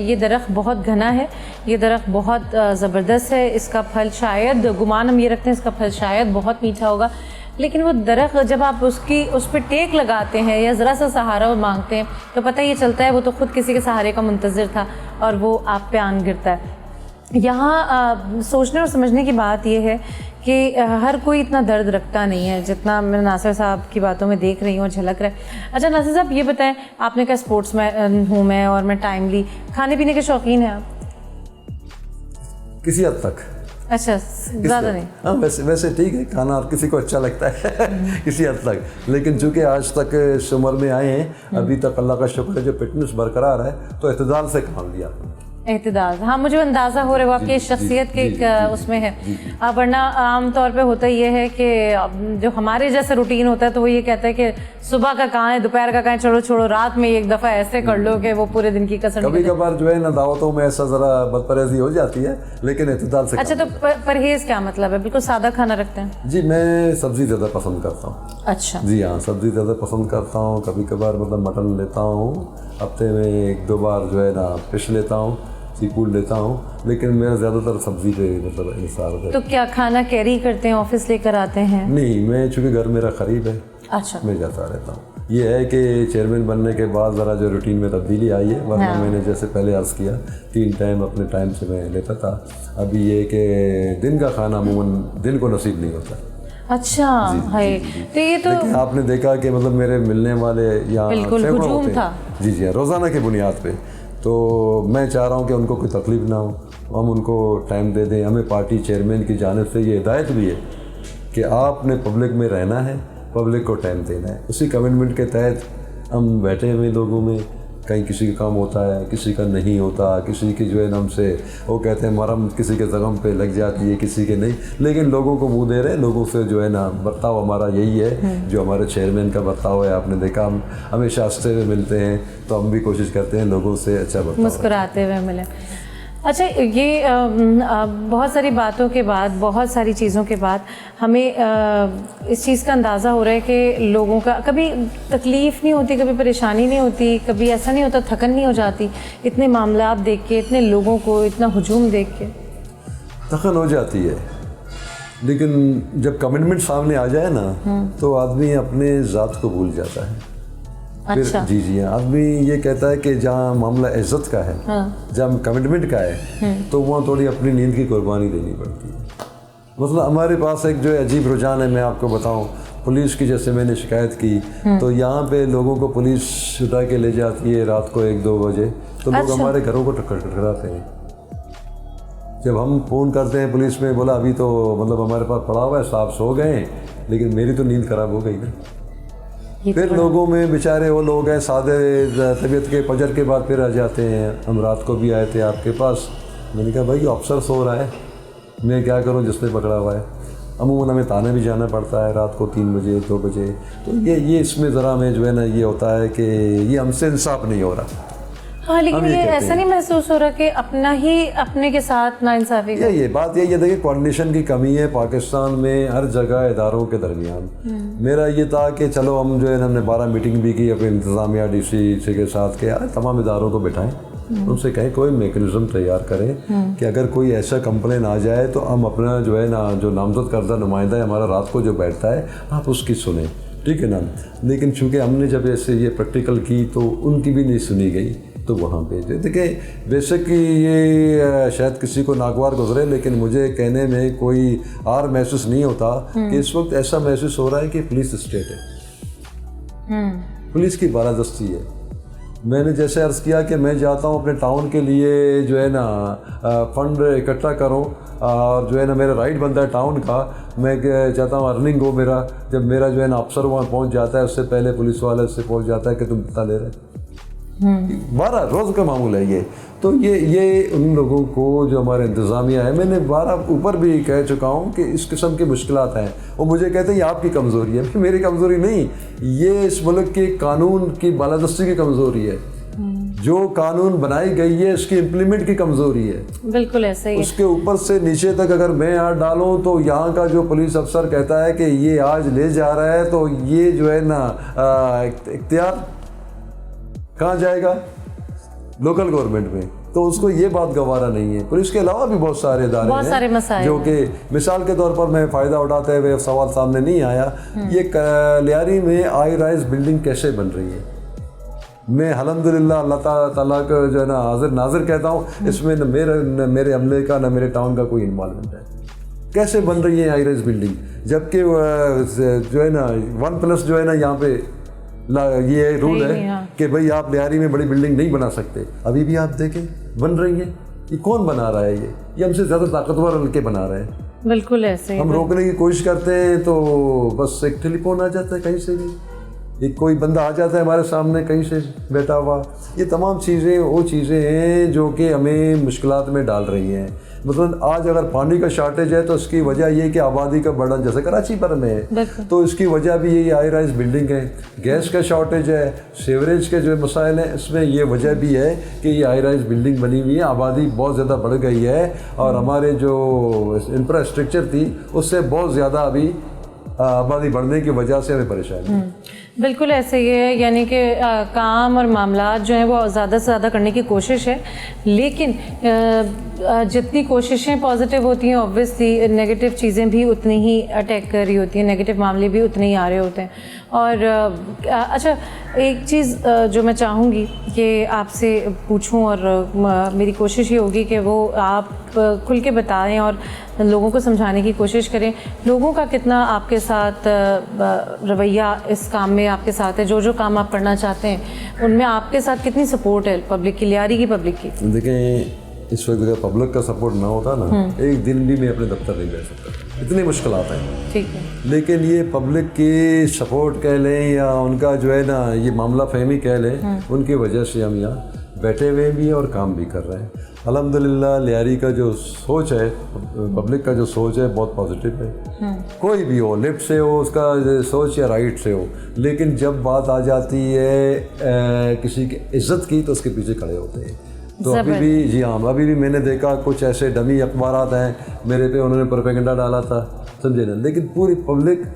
ये दरख्त बहुत घना है, ये दरख्त बहुत ज़बरदस्त है, इसका फल शायद, गुमान हम ये रखते हैं इसका फल शायद बहुत मीठा होगा, लेकिन वो दरख्त जब आप उस पर टेक लगाते हैं या ज़रा सा सहारा मांगते हैं तो पता ये चलता है वो तो ख़ुद किसी के सहारे का मुंतज़िर था और वो आप पे आन गिरता है। यहाँ सोचने और समझने की बात यह है कि हर कोई इतना दर्द रखता नहीं है जितना मैं नासिर साहब की बातों में देख रही हूँ और झलक रहा है। अच्छा नासिर साहब ये बताएं, आपने कहा स्पोर्ट्स में हूँ मैं और मैं टाइमली, खाने पीने के शौकीन हैं आप? किसी हद तक। अच्छा, ज़्यादा नहीं? हाँ वैसे ठीक है, खाना हर किसी को अच्छा लगता है किसी हद तक, लेकिन चूँकि आज तक इस उम्र में आए हैं अभी तक अल्लाह का शुक्र है जो फिटनेस बरकरार है, तो एतदाल से काम लिया। एतदाल, हाँ मुझे अंदाज़ा हो रहा है वो आपकी शख्सियत के एक उसमें है। वरना आम तौर पे होता ये है कि जो हमारे जैसे रूटीन होता है तो वो ये कहता है कि सुबह का कहाँ है, दोपहर का कहाँ है, चलो छोड़ो रात में एक दफ़ा ऐसे कर लो कि वो पूरे दिन की कसर। कभी कभार जो है ना दावतों में ऐसा ज़रा बदपरहेज़ी हो जाती है, लेकिन एतदाल से। अच्छा, तो परहेज़ क्या मतलब है? बिल्कुल सादा खाना रखते हैं? जी मैं सब्ज़ी ज़्यादा पसंद करता हूँ। अच्छा। जी हाँ, सब्ज़ी ज़्यादा पसंद करता हूँ। कभी कभार मतलब मटन लेता हूँ, हफ्ते में 1-2 बार जो है ना फिश लेता हूँ, सी फूड लेता हूँ, लेकिन मेरा ज़्यादातर सब्ज़ी पे मतलब इंसार है। तो क्या खाना कैरी करते हैं, ऑफिस लेकर आते हैं? नहीं, मैं चूँकि घर मेरा करीब है, अच्छा, मैं जाता रहता हूँ। ये है कि चेयरमैन बनने के बाद ज़रा जो रूटीन में तब्दीली आई है, वरना मैंने जैसे पहले अर्ज़ किया 3 टाइम अपने टाइम से मैं लेता था। अभी ये कि दिन का खाना अमूमन दिन को नसीब नहीं होता। अच्छा है, तो ये तो लेकिन आपने देखा कि मतलब मेरे मिलने वाले यहाँ बिल्कुल हुजूम था। जी जी, रोज़ाना की बुनियाद पे, तो मैं चाह रहा हूँ कि उनको कोई तकलीफ़ ना हो, हम उनको टाइम दे दें। हमें पार्टी चेयरमैन की जानिब से ये हिदायत भी है कि आपने पब्लिक में रहना है, पब्लिक को टाइम देना है। उसी कमिटमेंट के तहत हम बैठे हुए लोगों में कहीं किसी का काम होता है, किसी का नहीं होता, किसी की जो है ना हमसे वो कहते हैं मरहम किसी के ज़ख्म पे लग जाती है, किसी के नहीं, लेकिन लोगों को मुँह दे रहे हैं। लोगों से जो है ना बर्ताव हमारा यही है जो हमारे चेयरमैन का बर्ताव है। आपने देखा हम हमेशा हंसते हुए मिलते हैं, तो हम भी कोशिश करते हैं लोगों से अच्छा बर्ताव, मुस्कुराते हुए मिले। अच्छा, ये बहुत सारी बातों के बाद, बहुत सारी चीज़ों के बाद हमें इस चीज़ का अंदाज़ा हो रहा है कि लोगों का कभी तकलीफ़ नहीं होती, कभी परेशानी नहीं होती, कभी ऐसा नहीं होता थकन नहीं हो जाती इतने मामलात देख के, इतने लोगों को, इतना हुजूम देख के? थकन हो जाती है, लेकिन जब कमिटमेंट सामने आ जाए ना तो आदमी अपने ज़ात को भूल जाता है। अच्छा। जी जी, आदमी ये कहता है कि जहाँ मामला इज्जत का है, जहाँ कमिटमेंट का है, तो वहाँ थोड़ी अपनी नींद की कुर्बानी देनी पड़ती है। मतलब हमारे पास एक जो अजीब रुझान है, मैं आपको बताऊं, पुलिस की जैसे मैंने शिकायत की तो यहाँ पे लोगों को पुलिस उठा के ले जाती है रात को 1-2 बजे तो लोग अच्छा। हमारे घरों को टकराते हैं। जब हम फ़ोन करते हैं पुलिस में, बोला अभी तो मतलब हमारे पास पड़ा हुआ है, साहब सो गए हैं, लेकिन मेरी तो नींद खराब हो गई ना। फिर लोगों में बेचारे वो लोग हैं सादे तबीयत के, फजर के बाद फिर आ जाते हैं। हम रात को भी आए थे आपके पास, मैंने कहा भाई अफसर सो रहा है, मैं क्या करूं जिसने पकड़ा हुआ है। अमूमन हमें थाने भी जाना पड़ता है रात को 3 बजे 2 बजे। तो ये इसमें ज़रा हमें जो है ना ये होता है कि ये हमसे इंसाफ नहीं हो रहा। हाँ, लेकिन हम ये कहते ऐसा नहीं महसूस हो रहा कि अपना ही अपने के साथ नाइंसाफी का? ये बात यही है, देखिए कोऑर्डिनेशन की कमी है पाकिस्तान में हर जगह इदारों के दरमियान। मेरा ये था कि चलो हम जो है ना, हमने 12 मीटिंग भी की अपने इंतज़ामिया DC के साथ के यार तमाम इदारों को बिठाएं, उनसे कहें कोई मेकनिज़म तैयार करें कि अगर कोई ऐसा कंप्लेन आ जाए तो हम अपना जो है ना, जो नामजद करदा नुमाइंदा है हमारा रात को जो बैठता है, आप उसकी सुने, ठीक है ना। लेकिन चूँकि हमने जब ऐसे ये प्रैक्टिकल की तो उनकी भी नहीं सुनी गई, तो वहाँ पे देखिए बेशक कि ये शायद किसी को नागवार गुजरे, लेकिन मुझे कहने में कोई आर महसूस नहीं होता कि इस वक्त ऐसा महसूस हो रहा है कि पुलिस स्टेट है, पुलिस की बालादस्ती है। मैंने जैसे अर्ज़ किया कि मैं चाहता हूँ अपने टाउन के लिए जो है ना फंड इकट्ठा करूँ, और जो है ना मेरा राइट बनता है टाउन का, मैं चाहता हूँ अर्निंग हो मेरा। जब मेरा जो है ना अफसर वहाँ पहुँच जाता है, उससे पहले पुलिस वाले उससे पहुँच जाता है कि तुम कितना ले रहे, 12 रोज़ का मामूल है ये। तो ये उन लोगों को जो हमारे इंतज़ामिया है, मैंने 12 ऊपर भी कह चुका हूँ कि इस किस्म की मुश्किलात हैं। वो मुझे कहते हैं ये आपकी कमज़ोरी है, मेरी कमज़ोरी नहीं, ये इस मुल्क के कानून की बालादस्ती की कमज़ोरी है। जो कानून बनाई गई है उसकी इम्प्लीमेंट की कमज़ोरी है। बिल्कुल ऐसा ही है। उसके ऊपर से नीचे तक अगर मैं हाथ डालूँ तो यहाँ का जो पुलिस अफसर कहता है कि ये आज ले जा रहा है, तो ये जो है ना इख्तियार कहाँ जाएगा, लोकल गवर्नमेंट में। तो उसको ये बात गवारा नहीं है। पुलिस के अलावा भी बहुत सारे इदारे हैं जो कि मिसाल के तौर पर मैं फ़ायदा उठाते हुए सवाल सामने नहीं आया, ये लियारी में हाई राइज बिल्डिंग कैसे बन रही है। मैं अल्हम्दुलिल्लाह अल्लाह ताला को जो है ना हाजिर नाजिर कहता हूँ, इसमें न मेरे अमले का न मेरे टाउन का कोई इन्वॉल्वमेंट है। कैसे बन रही है हाई राइज बिल्डिंग, जबकि जो है ना 1+ जो है ना यहाँ पे ये रूल है कि भाई आप लियारी में बड़ी बिल्डिंग नहीं बना सकते। अभी भी आप देखें बन रही है। ये कौन बना रहा है? ये हमसे ज़्यादा ताकतवर हल्के बना रहे हैं। बिल्कुल ऐसे हम रोकने की कोशिश करते हैं तो बस एक टेलीफोन आ जाता है कहीं से भी, एक कोई बंदा आ जाता है हमारे सामने कहीं से बैठा हुआ। ये तमाम चीज़ें वो चीज़ें हैं जो कि हमें मुश्किलात में डाल रही हैं। मतलब आज अगर पानी का शॉर्टेज है तो इसकी वजह ये कि आबादी का बढ़न जैसे कराची पर में है, तो इसकी वजह भी यही हाई राइज बिल्डिंग है। गैस का शॉर्टेज है, सीवरेज के जो मसाइल हैं, इसमें ये वजह भी है कि ये हाई राइज बिल्डिंग बनी हुई है, आबादी बहुत ज़्यादा बढ़ गई है और हमारे जो इंफ्रास्ट्रक्चर थी उससे बहुत ज़्यादा अभी आबादी बढ़ने की वजह से हमें परेशानी है। बिल्कुल ऐसे ही है, यानी कि काम और मामलात जो हैं वो ज़्यादा से ज़्यादा करने की कोशिश है, लेकिन जितनी कोशिशें पॉजिटिव होती हैं ऑब्वियसली नेगेटिव चीज़ें भी उतनी ही अटैक कर रही होती हैं, नेगेटिव मामले भी उतने ही आ रहे होते हैं। और अच्छा, एक चीज़ जो मैं चाहूँगी कि आपसे पूछूं और मेरी कोशिश ये होगी कि वो आप खुल के बताएं और लोगों को समझाने की कोशिश करें। लोगों का कितना आपके साथ रवैया इस काम में आपके साथ है, जो काम आप करना चाहते हैं उनमें आपके साथ कितनी सपोर्ट है पब्लिक की, लियारी की पब्लिक की? देखें, इस वक्त अगर पब्लिक का सपोर्ट ना होता ना, एक दिन भी मैं अपने दफ्तर नहीं बैठ सकता, इतनी मुश्किलात हैं। ठीक है, लेकिन ये पब्लिक की सपोर्ट कह लें या उनका जो है ना ये मामला फहमी कह लें, उनकी वजह से हम यहाँ बैठे हुए भी हैं और काम भी कर रहे हैं। अल्हम्दुलिल्लाह लियारी का जो सोच है, पब्लिक का जो सोच है बहुत पॉजिटिव है। कोई भी हो, लेफ्ट से हो उसका सोच या राइट से हो, लेकिन जब बात आ जाती है किसी की इज्जत की तो उसके पीछे खड़े होते हैं। तो अभी भी जी हाँ, अभी भी मैंने देखा कुछ ऐसे डमी अखबारात हैं मेरे पे, उन्होंने प्रोपेगेंडा डाला था, समझे ना। लेकिन पूरी पब्लिक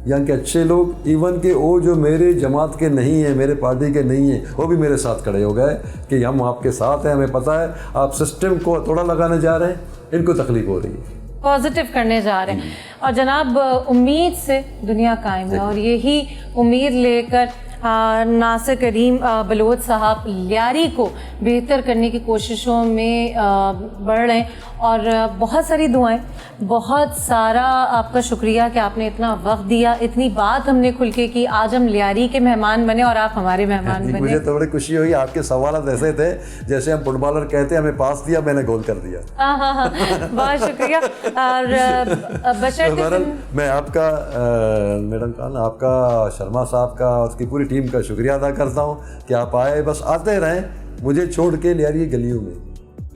यहाँ के अच्छे लोग, इवन के वो जो मेरे जमात के नहीं हैं, मेरे पार्टी के नहीं हैं, वो भी मेरे साथ खड़े हो गए कि हम आपके साथ हैं, हमें पता है आप सिस्टम को तोड़ा लगाने जा रहे हैं, इनको तकलीफ हो रही है, पॉजिटिव करने जा रहे हैं। और जनाब, उम्मीद से दुनिया कायम है और यही उम्मीद लेकर नासिर करीम बलोच साहब लियारी को बेहतर करने की कोशिशों में बढ़ रहे हैं और बहुत सारी दुआएं, बहुत सारा आपका शुक्रिया कि आपने इतना वक्त दिया, इतनी बात हमने खुल के की। आज हम लियारी के मेहमान बने और आप हमारे मेहमान बने। मुझे तो बड़ी खुशी हुई, आपके सवाल ऐसे थे जैसे हम फुटबॉलर कहते हैं हमें पास दिया, मैंने गोल कर दिया। हाँ, बहुत शुक्रिया। और बशर्ते मैं आपका मैडम खान, आपका शर्मा साहब का और उसकी पूरी टीम का शुक्रिया अदा करता हूँ कि आप आए, बस आते रहें मुझे छोड़ के लियारी गलियों में।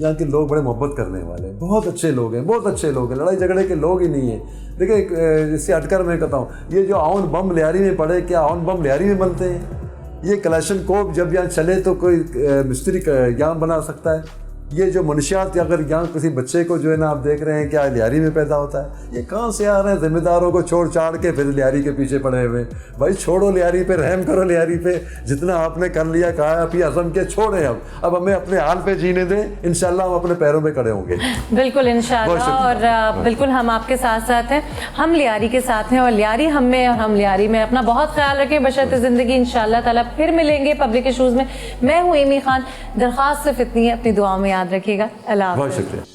यहाँ के लोग बड़े मोहब्बत करने वाले हैं, बहुत अच्छे लोग हैं, बहुत अच्छे लोग हैं, लड़ाई झगड़े के लोग ही नहीं हैं। देखिए इससे हटकर मैं कहता हूँ, ये जो आउन बम लियारी में पड़े, क्या आउन बम लियारी में बनते हैं? ये कलेशनकोव जब यहाँ चले तो कोई मिस्त्री यहाँ बना सकता है? ये जो मनशियात अगर यहाँ किसी बच्चे को जो है ना आप देख रहे हैं क्या लियारी में पैदा होता है, ये कहाँ से आ रहे हैं? जिम्मेदारों को छोड़ छाड़ के फिर लियारी के पीछे पड़े हुए। भाई छोड़ो लियारी पे, रहम करो लियारी पे, जितना आपने कर लिया कहा पी हजम के छोड़े। अब हमें अपने हाल पे जीने दें, इंशाल्लाह हम अपने पैरों पे खड़े होंगे। बिल्कुल इंशाल्लाह, और बिल्कुल हम आपके साथ साथ हैं, हम लियारी के साथ हैं और लियारी हम में और हम लियारी में। अपना बहुत ख्याल रखें, बशर्ते ज़िंदगी इंशाल्लाह ताला फिर मिलेंगे पब्लिक इशूज़ में। मैं हूँ एमी खान, दरख्वास्त सिर्फ इतनी है, अपनी दुआओं में याद रखिएगा। अल्लाह हाफ़िज़। बहुत शुक्रिया।